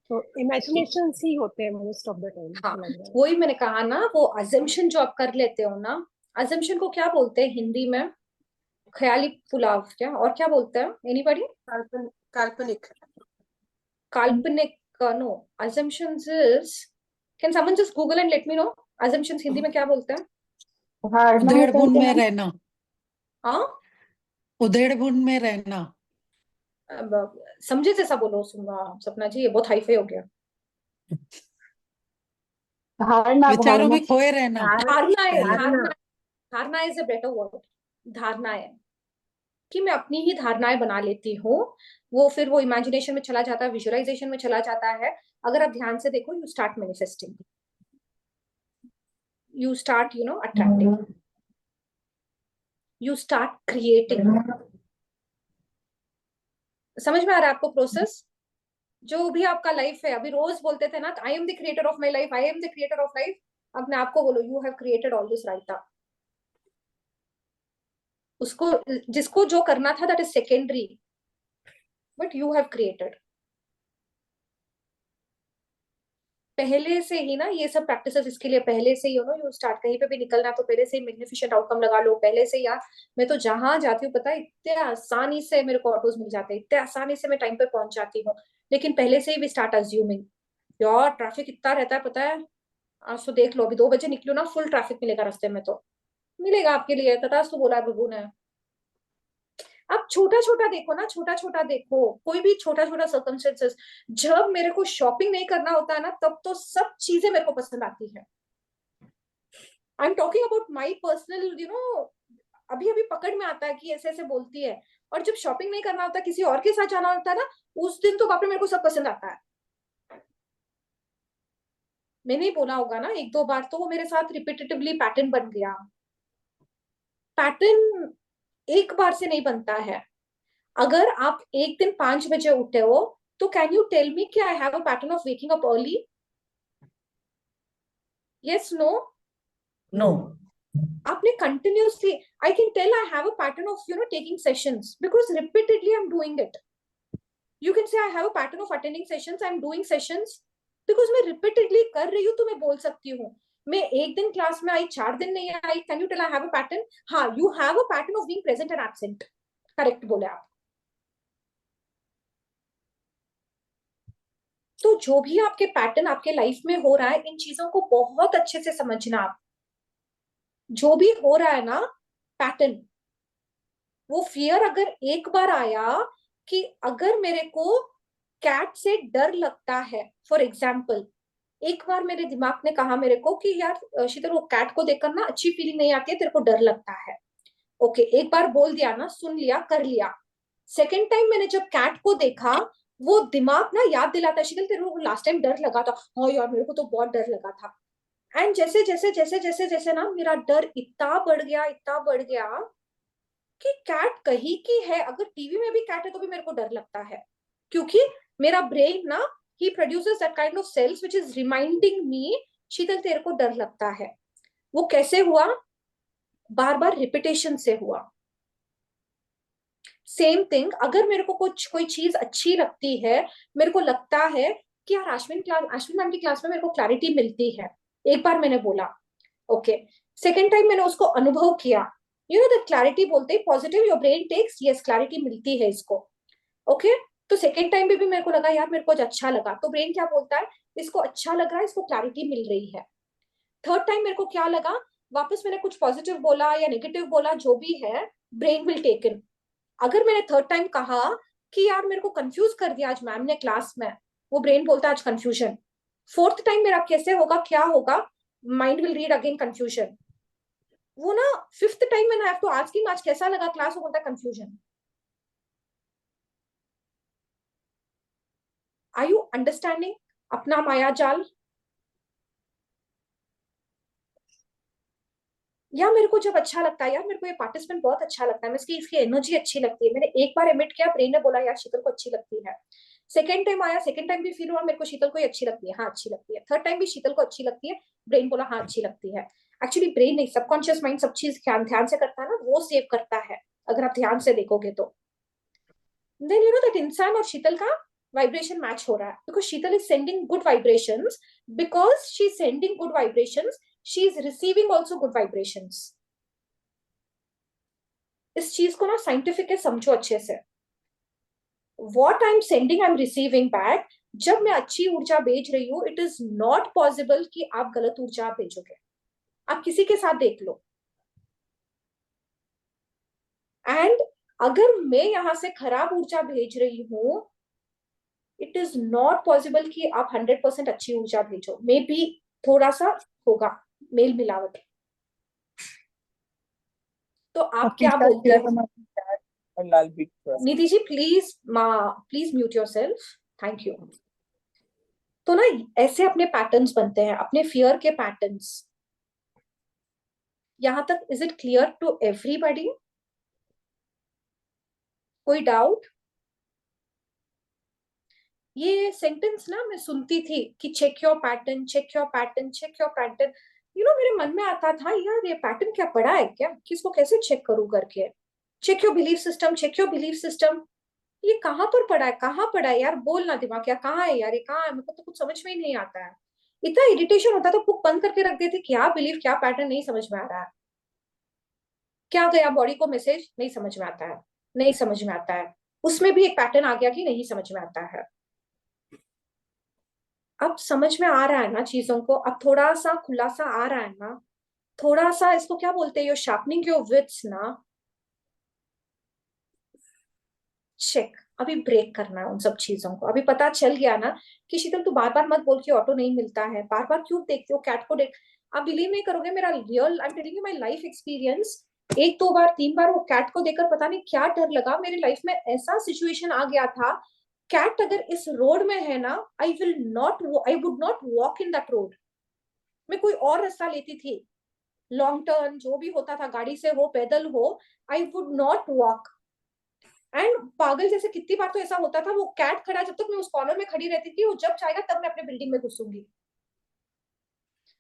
तो इमेजिनेशन ही होते हैं मोस्ट ऑफ द टाइम। हाँ, वही मैंने कहा ना, वो अजम्पशन जो आप कर लेते हो ना, अजम्पशन को क्या बोलते हैं हिंदी में? ख्याली पुलाव क्या, और क्या बोलते हैं? एनीबॉडी? काल्पनिक। काल्पनिक? No, assumptions is, can someone just google and let me know assumptions Hindi में क्या बोलते हैं? उधेड़-बुन में रहना, हाँ, उधेड़-बुन में रहना। समझे जैसा बोलो सपना जी, ये बहुत हाईफाई हो गया। विचारों में खोए रहना। धारणा है, धारणा इज अ बेटर वर्ड। धारणा है कि मैं अपनी ही धारणाएं बना लेती हूँ, वो फिर वो इमेजिनेशन में चला जाता है, विजुअलाइजेशन में चला जाता है। अगर आप ध्यान से देखो, you start manifesting, you start, attracting. You start creating. समझ में आ रहा है आपको प्रोसेस? जो भी आपका लाइफ है, अभी रोज बोलते थे ना, I am the creator of my life, I am the creator of life. अपने आप को बोलो, you have created all this right now. उसको, जिसको जो करना था, that is secondary, but you have created. पहले से ही ना ये सब प्रैक्टिसेस, इसके लिए पहले से ही यू स्टार्ट। कहीं पे भी निकलना तो पहले से ही मैग्निफिसेंट आउटकम लगा लो पहले से। यार मैं तो जहां जाती हूँ, पता है, इतने आसानी से मेरे को ऑटोज मिल जाते हैं, इतने आसानी से मैं टाइम पे पहुंच जाती हूँ। लेकिन पहले से ही भी स्टार्ट अज्यूमिंग, यार ट्रैफिक इतना रहता है, पता है, आज तो देख लो, अभी 2 बजे निकलो ना, फुल ट्रैफिक मिलेगा रास्ते में। तो मिलेगा आपके लिए, तथास्तु बोला है प्रभु ने। आप छोटा छोटा देखो ना, छोटा छोटा देखो, कोई भी छोटा छोटा सर्कमस्टेंसेस। जब मेरे को शॉपिंग नहीं करना होता है ना, तब तो सब चीजें मेरे को पसंद आती है। I am talking about my personal, अभी अभी पकड़ में आता है कि ऐसे ऐसे बोलती है। और जब शॉपिंग नहीं करना होता, किसी और के साथ जाना होता है ना, उस दिन तो बाप रे मेरे को सब पसंद आता है। मैंने ही बोला होगा ना 1-2 बार, तो वो मेरे साथ रिपीटेटिवली पैटर्न बन गया। पैटर्न एक बार से नहीं बनता है। अगर आप एक दिन 5 बजे उठे हो, तो कैन यू टेल मी कि I have a pattern of waking up early? Yes, no? No. आपने continuously, I can tell I have a pattern of taking sessions, because repeatedly I am doing it. You can say I have a pattern of attending sessions, I am doing sessions, because मैं रिपीटेडली कर रही हूँ। तो मैं बोल सकती हूँ, मैं एक दिन क्लास में आई, 4 दिन नहीं आई, can you tell I have a pattern? हाँ, you have a pattern of being present and absent. Correct बोले आप। तो जो भी आपके पैटर्न आपके लाइफ में हो रहा है, इन चीजों को बहुत अच्छे से समझना आप। जो भी हो रहा है ना पैटर्न, वो फियर अगर एक बार आया कि अगर मेरे को कैट से डर लगता है, फॉर एग्जाम्पल, एक बार मेरे दिमाग ने कहा मेरे को कि यार शीतल, वो कैट को देखकर ना अच्छी फीलिंग नहीं आती है, तेरे को डर लगता है। ओके, एक बार बोल दिया ना, सुन लिया, कर लिया। सेकेंड टाइम मैंने जब कैट को देखा, वो दिमाग ना याद दिलाता है, शीतल तेरे को लास्ट टाइम डर लगा था। हाँ यार, मेरे को तो बहुत डर लगा था। एंड जैसे जैसे जैसे जैसे जैसे ना मेरा डर इतना बढ़ गया, इतना बढ़ गया कि कैट कहीं की है, अगर टीवी में भी कैट है तो भी मेरे को डर लगता है। क्योंकि मेरा ब्रेन ना, he produces that kind of cells which is reminding me, शीतल तेरे को डर लगता है। वो कैसे हुआ? बार बार रिपीटेशन से हुआ। सेम थिंग, अगर मेरे को कोई चीज अच्छी लगती है, मेरे को लगता है कि यार अश्विन मैम की क्लास में मेरे को क्लैरिटी मिलती है, एक बार मैंने बोला, ओके, सेकेंड टाइम मैंने उसको अनुभव किया, द क्लैरिटी बोलते हैं positive, your brain takes, yes clarity मिलती है इसको। ओके, तो सेकेंड टाइम भी मेरे को लगा यार मेरे को अच्छा लगा, तो ब्रेन क्या बोलता है, इसको अच्छा लग रहा है, इसको क्लैरिटी मिल रही है। थर्ड टाइम मेरे को क्या लगा, वापस मैंने कुछ पॉजिटिव बोला या नेगेटिव बोला, जो भी है, ब्रेन विल टेक इन। अगर मैंने थर्ड टाइम कहा कि यार मेरे को कंफ्यूज कर दिया आज मैम ने क्लास में, वो ब्रेन बोलता है आज कंफ्यूजन। फोर्थ टाइम मेरा कैसे होगा, क्या होगा, mind will read again confusion. वो ना फिफ्थ टाइम मैंने हैव टू आस्क हिम आज कैसा लगा क्लास, वो बोलता है कंफ्यूजन। आर यू अंडरस्टैंडिंग अपना माया जाल? या मेरे को जब अच्छा लगता है, यार मेरे को ये पार्टिसिपेंट बहुत अच्छा लगता है, इसकी एनर्जी अच्छी लगती है, मैंने एक बार एमिट किया, ब्रेन ने बोला यार शीतल को अच्छी लगती है। सेकेंड टाइम आया, सेकेंड टाइम भी फील हुआ मेरे को शीतल को अच्छी लगती है, हाँ अच्छी लगती है। थर्ड टाइम भी शीतल को अच्छी लगती है, ब्रेन बोला हाँ अच्छी लगती है। एक्चुअली ब्रेन नहीं, सबकॉन्शियस माइंड सब चीज ध्यान से करता है ना, वो सेव करता है, अगर आप ध्यान से देखोगे तो। देन दैट इंसान और शीतल का वाइब्रेशन मैच हो रहा है, because Sheetal is sending good vibrations, because she is sending good vibrations, she is receiving also good vibrations. इस चीज को ना साइंटिफिक समझो अच्छे से। What I'm sending, I'm receiving back. जब मैं अच्छी ऊर्जा भेज रही हूँ, इट इज नॉट पॉसिबल कि आप गलत ऊर्जा भेजोगे। आप किसी के साथ देख लो, एंड अगर मैं यहां से खराब ऊर्जा भेज रही हूं, इट इज नॉट पॉसिबल कि आप 100% अच्छी ऊर्जा भेजो। मे बी थोड़ा सा होगा मेल मिलावट। तो आप क्या बोलते हो? Nidhi ji please please mute yourself, thank you. तो ना ऐसे अपने पैटर्न्स बनते हैं, अपने फियर के पैटर्न्स। यहां तक is it clear to everybody? कोई डाउट? ये सेंटेंस ना मैं सुनती थी कि check your pattern, check your pattern, check your pattern. मेरे मन में आता था यार ये पैटर्न क्या पड़ा है क्या, कि इसको कैसे चेक करूं करके। Check your belief system, check your belief system, ये कहाँ पर पड़ा है, कहाँ पड़ा है यार, बोलना दिमाग, क्या कहाँ है यार, ये कहाँ है, मेरे को तो कुछ समझ में ही नहीं आता है। इतना इरिटेशन होता था, बुक बंद करके रख देती, क्या बिलीफ क्या पैटर्न नहीं समझ में आ रहा है, क्या गया बॉडी को मैसेज नहीं समझ में आता है, नहीं समझ में आता है। उसमें भी एक पैटर्न आ गया कि नहीं समझ में आता है। अब समझ में आ रहा है ना चीजों को, अब थोड़ा सा खुलासा आ रहा है ना, थोड़ा सा इसको क्या बोलते हैं, यो शार्पनिंग योर विट्स ना। चेक, अभी ब्रेक करना है उन सब चीजों को। अभी पता चल गया ना कि शीतल तू बार बार मत बोल के ऑटो नहीं मिलता है, बार बार क्यों देखते हो कैट को देख। आप बिलीव नहीं करोगे, मेरा real, I am telling you my life experience, एक दो बार तीन बार वो कैट को देखकर पता नहीं क्या डर लगा। मेरी लाइफ में ऐसा सिचुएशन आ गया था, कैट अगर इस रोड में है ना, I would not walk in that road. मैं कोई और रास्ता लेती थी, लॉन्ग टर्न जो भी होता था, गाड़ी से हो पैदल हो, I would not walk. And पागल जैसे कितनी बार तो ऐसा होता था, वो कैट खड़ा, जब तक मैं उस कॉर्नर में खड़ी रहती थी, वो जब जाएगा तब मैं अपने बिल्डिंग में घुसूंगी।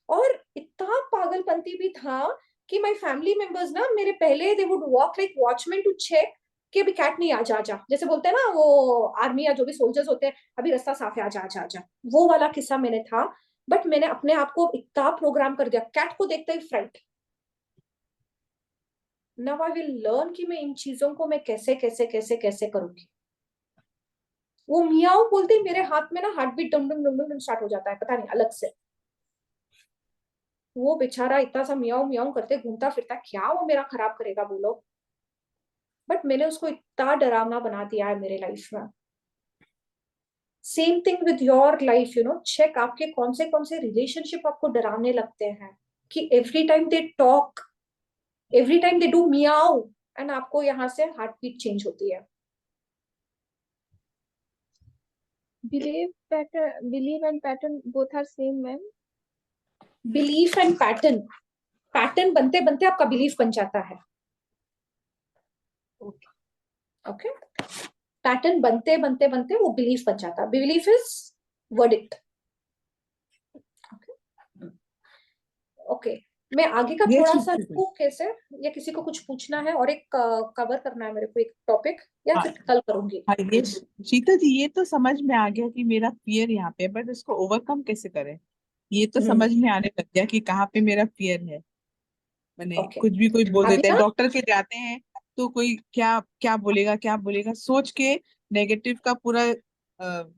और इतना पागलपंती भी था कि माय फैमिली मेंबर्स ना मेरे पहले they would walk like watchman to check कि अभी कैट नहीं, आ जा, जैसे बोलते हैं ना वो आर्मी या जो भी सोल्जर्स होते हैं, अभी रास्ता साफ है, आ जा। वो वाला किस्सा मैंने था। बट मैंने अपने आप को इतना प्रोग्राम कर दिया, कैट को देखते ही fright. Now I will learn कि मैं इन चीजों को मैं कैसे कैसे कैसे कैसे करूंगी। वो मियाओ बोलते ही मेरे हाथ में ना हार्ट बीट डम डम डम डम स्टार्ट हो जाता है, पता नहीं अलग से। वो बेचारा इतना सा मियाओ मियाओ करते घूमता फिरता, क्या वो मेरा खराब करेगा बोलो। बट मैंने उसको इतना डरावना बना दिया है मेरे लाइफ में। Same thing with your life, check आपके कौन से रिलेशनशिप आपको डरावने लगते हैं, कि every time they talk, every time they do meow, and आपको यहाँ से हार्ट बीट चेंज होती है। Belief and pattern both are same, ma'am. Belief and pattern, pattern बनते बनते आपका बिलीफ बन जाता है। ओके, पैटर्न बनते बनते बनते वो बिलीफ बन जाता है। Belief is verdict. ओके, मैं आगे का ये थोड़ा चीज सा भी लिखूं कैसे, या किसी को कुछ पूछना है, और एक कवर करना है मेरे को एक टॉपिक, या हाँ, फिर कल करूंगी। हाँ, ये शीतल जी, ये तो समझ में आ गया कि मेरा फियर यहाँ पे, बट इसको ओवरकम कैसे करें, ये तो समझ में आने लग गया कि कहाँ पे मेरा फियर है। मैंने ओके, कुछ भी कोई बोल अभी देते हैं, ना डॉक्टर के जाते हैं तो कोई क्या क्या बोलेगा सोच के नेगेटिव का पूरा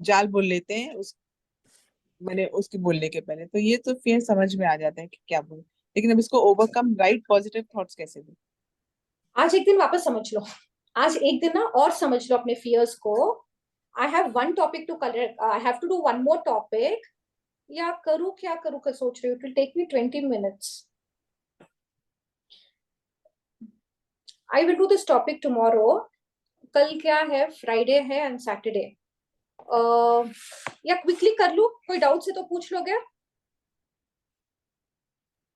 जाल बोल लेते हैं मैंने उसके बोलने के पहले, तो ये तो फिर समझ में आ जाता है कि क्या बोले। लेकिन अब इसको ओवरकम राइट पॉजिटिव थॉट्स कैसे दें? आज एक दिन वापस समझ लो, आज एक दिन ना और समझ लो अपने फियर्स को। I have one topic to colour, I have to do one more topic, या करूँ क्या करूँ का सोच रही हूँ। It will take me 20 minutes। I will do this topic tomorrow. कल क्या है, फ्राइडे है एंड सैटरडे। या क्विकली कर लूं, कोई डाउट से तो पूछ लोगे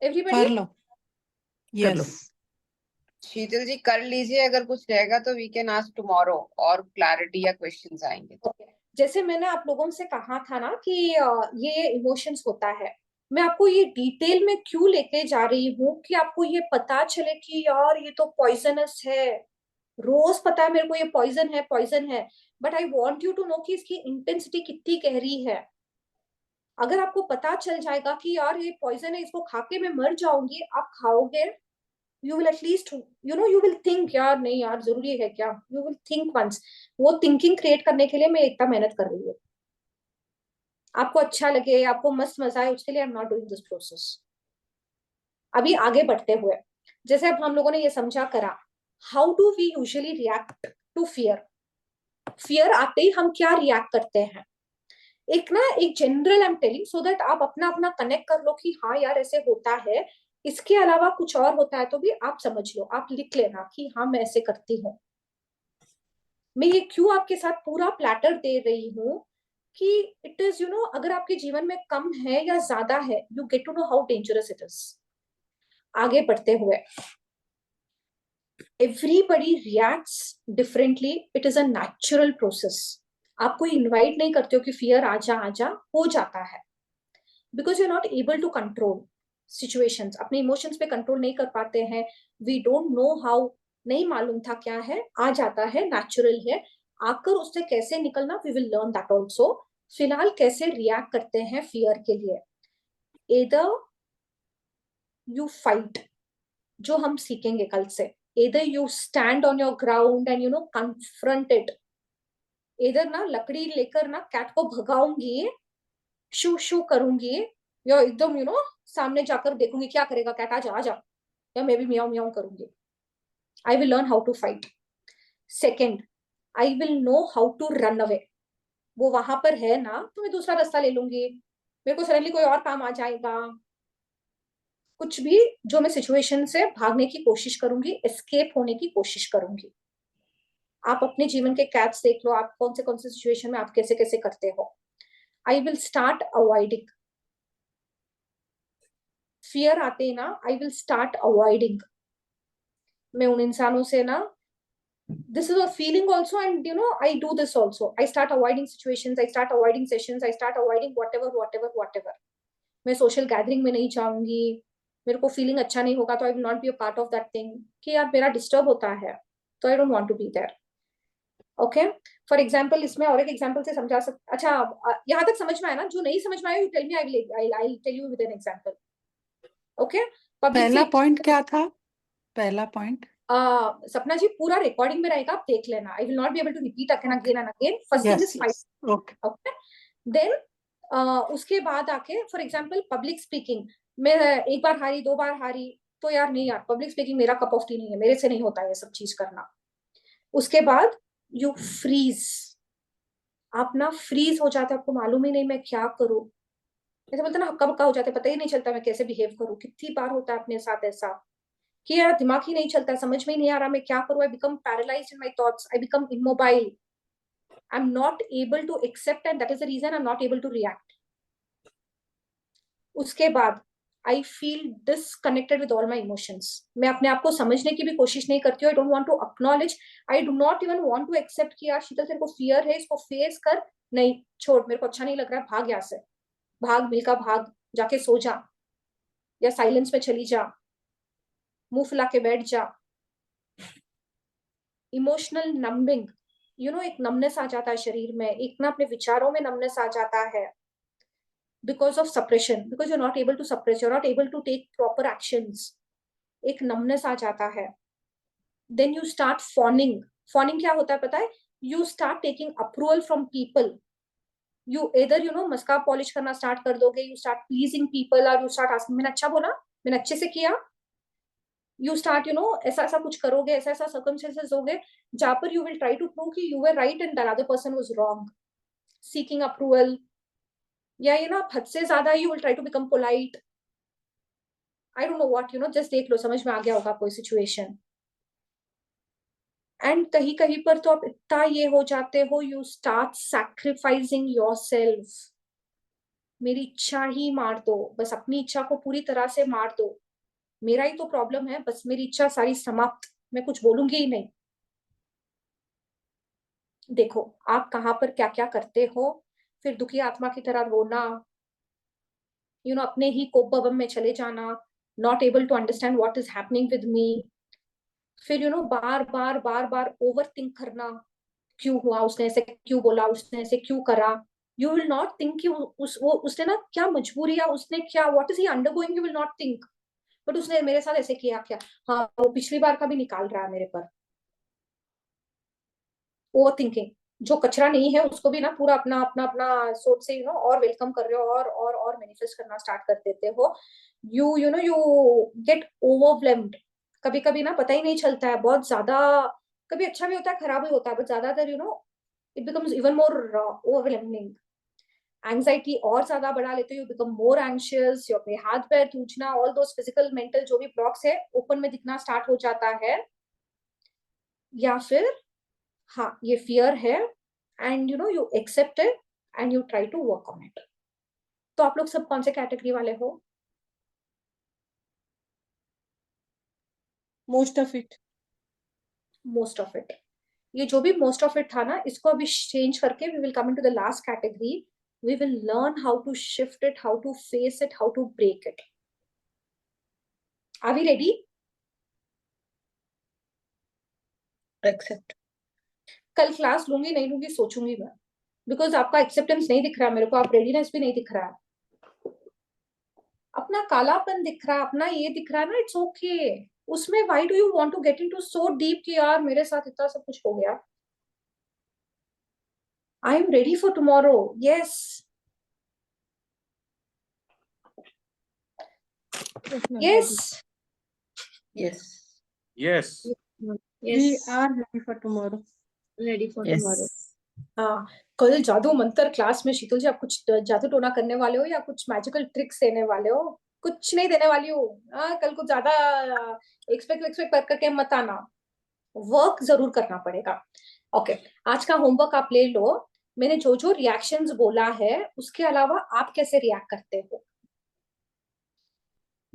एवरीबॉडी? कर लो। कर लो। यस, शीतल जी कर लीजिए, अगर कुछ रहेगा तो वी कैन आस्क टुमारो, और क्लैरिटी या क्वेश्चंस आएंगे तो। Okay. जैसे मैंने आप लोगों से कहा था ना कि ये इमोशंस होता है, मैं आपको ये डिटेल में क्यों लेके जा रही हूँ कि आपको ये पता चले कि यार ये तो पॉइजनस है। रोज पता है मेरे को ये पॉइजन है, but I want you to know कि इसकी इंटेंसिटी कितनी गहरी है। अगर आपको पता चल जाएगा कि यार ये पॉइजन है, इसको खा के मैं मर जाऊंगी, आप खाओगे, you will at least you will think यार नहीं यार जरूरी है क्या, यू विल थिंक वंस। वो थिंकिंग क्रिएट करने के लिए मैं इतना मेहनत कर रही हूँ, आपको अच्छा लगे, आपको मस्त मजा आए, उसके लिए I am not doing this process. अभी आगे बढ़ते हुए, जैसे अब हम लोगों ने ये समझा करा, how do we usually react to fear. Fear आते ही हम क्या रिएक्ट करते हैं, एक general I am telling so that आप अपना अपना कनेक्ट कर लो कि हाँ यार ऐसे होता है, इसके अलावा कुछ और होता है तो भी आप समझ लो, आप लिख लेना कि हाँ मैं ऐसे करती हूँ। मैं ये क्यों आपके साथ पूरा प्लेटर दे रही हूँ कि इट इज अगर आपके जीवन में कम है या ज्यादा है, you get to know how dangerous it is. आगे बढ़ते हुए, everybody reacts differently, it is a natural process. आप कोई इन्वाइट नहीं करते हो कि फियर आजा आजा, हो जाता है, because you are not able to control situations, अपने इमोशंस पे कंट्रोल नहीं कर पाते हैं, वी डोंट नो हाउ, नहीं मालूम था क्या है, आ जाता है, नेचुरल है, आकर उससे कैसे निकलना, we will learn that also. फिलहाल कैसे रिएक्ट करते हैं फियर के लिए, either you fight, जो हम सीखेंगे कल से, either you stand on your ground and confront it, either ना लकड़ी लेकर ना कैट को भगाऊंगी, शू शू करूंगी, या एकदम सामने जाकर देखूंगी क्या करेगा कैट, आ जा आ जा, या मैं भी मियाऊ मियाऊ करूंगी। I will learn how to fight. Second, I will know how to run away, वो वहां पर है ना तो मैं दूसरा रास्ता ले लूंगी, मेरे को सडनली कोई और काम आ जाएगा, कुछ भी जो मैं सिचुएशन से भागने की कोशिश करूंगी, एस्केप होने की कोशिश करूंगी। आप अपने जीवन के कैप्स देख लो, आप कौन से सिचुएशन में आप कैसे कैसे करते हो। I will start avoiding, fear आते ना, आई विल स्टार्ट अवॉइडिंग, मैं उन इंसानों से ना, this is a feeling also, and I do this also, I start avoiding situations, I start avoiding sessions, I start avoiding whatever। मैं सोशल गैदरिंग में नहीं जाऊंगी, मेरे को फीलिंग अच्छा नहीं होगा तो I will not be a part of that thing, कि यार मेरा डिस्टर्ब होता है तो I don't want to be there. Okay, for example इसमें और एक एग्जांपल से समझा अच्छा यहाँ तक समझ में आया ना? जो नहीं समझ में आया you tell me, I will tell you with an example. Okay, पहला पॉइंट क्या था? पहला पॉइंट सपना जी पूरा रिकॉर्डिंग में रहेगा, आप देख लेना, I will not be able to repeat again and again. First thing is fight, okay, then उसके बाद आके फॉर एग्जांपल पब्लिक स्पीकिंग, मैं एक बार हारी, दो बार हारी, तो यार नहीं यार, पब्लिक स्पीकिंग मेरा कप ऑफ टी नहीं है, मेरे से नहीं होता है ये सब चीज करना। उसके बाद यू फ्रीज, आप ना फ्रीज हो जाते, आपको मालूम ही नहीं मैं क्या करूं, ऐसे बोलते ना हक्का बक्का हो जाते, पता ही नहीं चलता मैं कैसे बिहेव करूं। कितनी बार होता है अपने साथ ऐसा कि यार दिमाग ही नहीं चलता, समझ में ही नहीं आ रहा मैं क्या करूं, I become paralysed in my thoughts, I become immobile, I am not able to accept, and that is the reason I am not able to react. उसके बाद I feel disconnected with all my emotions, मैं अपने आप को समझने की भी कोशिश नहीं करती हूँ, I don't want to acknowledge, I do not even want to accept कि यार शीतल तेरे को फियर है, इसको फेस कर, नहीं छोड़, मेरे को अच्छा नहीं लग रहा है, भाग यहाँ से, भाग मिल्का भाग, जाके सो जा, या साइलेंस में चली जा, मुंह फुला के बैठ जा। इमोशनल नंबिंग, एक नमनेस आ जाता है शरीर में, एक ना अपने विचारों में नमनेस आ जाता है, because of suppression, because you're not able to suppress, you're not able to take proper actions, एक numbness आ जाता है। then you start fawning, fawning क्या होता है पता है? you start taking approval from people, you either मस्का पॉलिश करना स्टार्ट कर दोगे, you start pleasing people, or you start asking मैंने अच्छा बोला, मैंने अच्छे से किया, you start ऐसा ऐसा कुछ करोगे, ऐसा ऐसा circumstances होगे जहां पर you will try to prove कि you were right and the other person was wrong, seeking approval, या हद से ज्यादा you will try to become polite, I don't know what, just देख लो, समझ में आ गया होगा कोई सिचुएशन। एंड कहीं कहीं पर तो आप इतना ये हो जाते हो, यू स्टार्ट सैक्रिफाइसिंग योरसेल्फ, मेरी इच्छा ही मार दो, बस अपनी इच्छा को पूरी तरह से मार दो, मेरा ही तो प्रॉब्लम है, बस मेरी इच्छा सारी समाप्त, मैं कुछ बोलूंगी ही नहीं। देखो आप कहाँ पर क्या क्या करते हो, फिर दुखी आत्मा की तरह रोना, अपने ही कोप बबम में चले जाना, not able to understand what is happening with me, फिर बार बार बार बार ओवर थिंक करना, क्यों हुआ, उसने ऐसे क्यों बोला, उसने ऐसे क्यों करा, यू विल नॉट थिंक कि उसने ना क्या मजबूरी है, उसने क्या, what is he undergoing, you will not think, but उसने मेरे साथ ऐसे किया क्या, हाँ वो पिछली बार का भी निकाल रहा है मेरे पर। ओवर थिंकिंग, जो कचरा नहीं है उसको भी ना पूरा अपना अपना अपना सोच से और वेलकम कर रहे हो, और मैनिफेस्ट करना स्टार्ट कर देते हो, यू गेट ओवरवेल्म्ड, कभी कभी ना पता ही नहीं चलता है, बहुत ज्यादा, कभी अच्छा भी होता है खराब भी होता है, बट ज्यादातर it becomes even more overwhelming, anxiety और ज्यादा बढ़ा लेते हो, यू बिकम मोर एंग्शियस, अपने हाथ पैर टूटना, ऑल दोस फिजिकल मेंटल जो भी ब्लॉक्स है ओपन में दिखना स्टार्ट हो जाता है, या फिर हाँ ये फियर है, and you accept it and you try to work on it. तो आप लोग सब कौन से कैटेगरी वाले हो? Most of it. Most of it, ये जो भी मोस्ट ऑफ इट था ना, इसको अभी चेंज करके we will come into the last category. We will learn how to shift it, how to face it, how to break it. Are we ready? Accept. कल क्लास लूंगी नहीं लूंगी सोचूंगी मैं, बिकॉज आपका एक्सेप्टेंस नहीं दिख रहा है मेरे को, आप रेडीनेस भी नहीं दिख रहा है, अपना कालापन दिख रहा है, अपना ये दिख रहा है ना. It's okay. उसमें why do you want to get into so deep कि यार मेरे साथ इतना सब कुछ हो गया. I am ready for tomorrow. Yes. Yes. Yes. Yes. We are ready for tomorrow. Ready for Yes. tomorrow. हाँ, कल जादू मंत्र क्लास में शीतल जी आप कुछ जादू टोना करने वाले हो या कुछ मैजिकल ट्रिक्स देने वाले हो? कुछ नहीं देने वाली हो. कल कुछ ज्यादा एक्सपेक्ट कर करके मत आना. वर्क जरूर करना पड़ेगा. ओके, आज का होमवर्क आप ले लो. मैंने जो जो रिएक्शंस बोला है उसके अलावा आप कैसे रिएक्ट करते हो.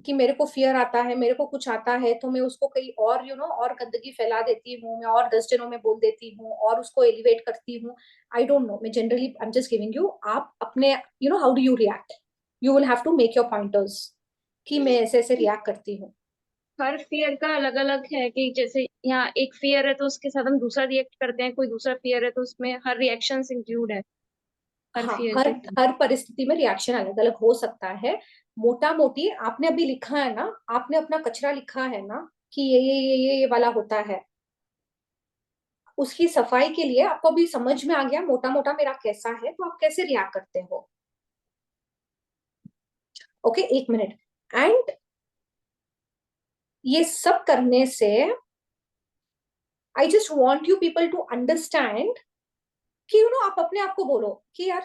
कि मेरे को फियर आता है, मेरे को कुछ आता है, तो मैं उसको कहीं और और गंदगी फैला देती हूँ, मैं और 10 जनों में बोल देती हूँ और उसको एलिवेट करती हूँ. I don't know. मैं generally I am just giving you. आप अपने how do you react. You will have to make your pointers कि मैं ऐसे ऐसे रिएक्ट करती हूँ. हर फियर का अलग अलग है कि जैसे यहाँ एक फियर है तो उसके साथ हम दूसरा रिएक्ट करते हैं, कोई दूसरा फियर है तो उसमें हर रिएक्शन इंक्लूड है हर हाँ, फियर के. हर परिस्थिति में रिएक्शन अलग अलग हो सकता है. मोटा मोटी आपने अभी लिखा है ना, आपने अपना कचरा लिखा है ना कि ये वाला होता है, उसकी सफाई के लिए आपको भी समझ में आ गया मोटा मोटा मेरा कैसा है, तो आप कैसे रिएक्ट करते हो. Okay, 1 minute. एंड ये सब करने से I just want you people to understand कि आप अपने आप को बोलो कि यार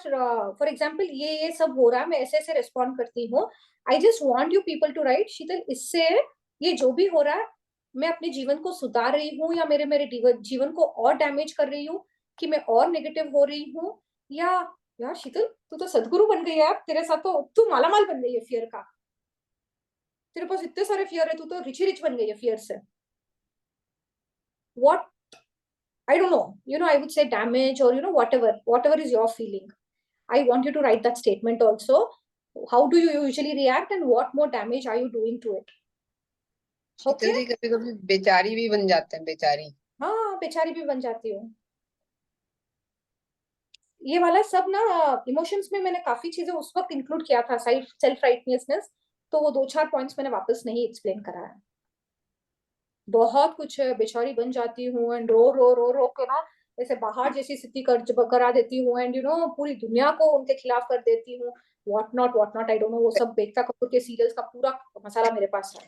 फॉर एग्जाम्पल ये सब हो रहा है, मैं ऐसे ऐसे रिस्पॉन्ड करती हूँ. I just want you people to write, Sheetal इससे ये जो भी हो रहा है मैं अपने जीवन को सुधार रही हूँ या मेरे मेरे जीवन को और डैमेज कर रही हूँ, कि मैं और नेगेटिव हो रही हूँ, या यार शीतल तू तो सदगुरु बन गई है यार, तेरे साथ तो तू मालामाल बन गई है फियर का, तेरे पास इतने सारे फियर है, तू तो रिच बन गई है फियर से. What I don't know, I would say damage or, whatever is your feeling. I want you to write that statement also. How do you usually react and what more damage are you doing to it? शीतल जी कभी कभी बेचारी भी बन जाते हैं. बेचारी. हाँ, बेचारी भी बन जाती हूँ. ये वाला सब ना इमोशंस में मैंने काफी चीजें उस वक्त इंक्लूड किया था, सेल्फ राइटनेसनेस, तो वो 2-4 पॉइंट्स मैंने वापस नहीं एक्सप्लेन करा है. बहुत कुछ है. बेचारी बन जाती हूँ एंड रो रो रो रो के ना ऐसे बाहर जैसी स्थिति करा देती हूँ एंड पूरी दुनिया को उनके खिलाफ कर देती हूँ. What not I don't no. वो सब एकता कपूर के सीरियल्स का पूरा मसाला मेरे पास है.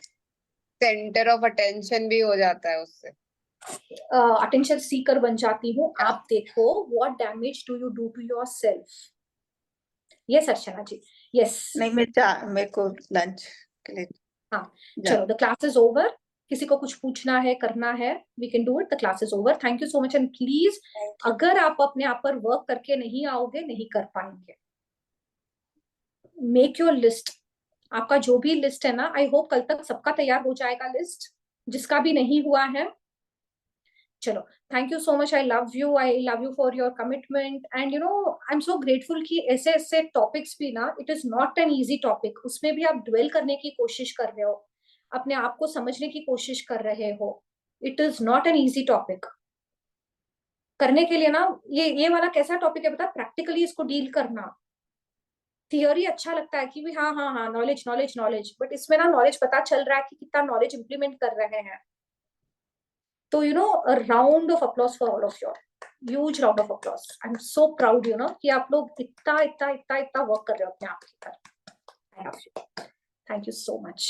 सेंटर ऑफ अटेंशन भी हो जाता है उससे. अटेंशन सीकर बन जाती हूँ. आप देखो what damage do you do to yourself. Yes Archana ji. Yes. नहीं, मेरे को लंच के लिए. हाँ, चलो द क्लास इज ओवर. किसी को कुछ पूछना है, करना है, we can do it. The class is over. Thank you so much and please अगर आप अपने आप पर वर्क करके नहीं आओगे, नहीं कर पाएंगे. Make your list. आपका जो भी लिस्ट है ना, आई होप कल तक सबका तैयार हो जाएगा लिस्ट, जिसका भी नहीं हुआ है. चलो, thank you so much. I love you for your commitment and I am so grateful कि ऐसे ऐसे टॉपिक्स भी ना, it is not an easy topic. उसमें भी आप ड्वेल करने की कोशिश कर रहे हो, अपने आप को समझने की कोशिश कर रहे हो. It is not an easy topic. करने के लिए ना ये वाला कैसा टॉपिक है, बता, प्रैक्टिकली इसको डील करना. थियोरी अच्छा लगता है कि भी हाँ हाँ हाँ नॉलेज नॉलेज नॉलेज, बट इसमें ना नॉलेज पता चल रहा है कि कितना नॉलेज इंप्लीमेंट कर रहे हैं. तो a round of applause for all of you. Huge round of applause. I'm so proud, कि आप लोग इतना वर्क कर रहे हो अपने आप के ऊपर. I love you. Thank you so much.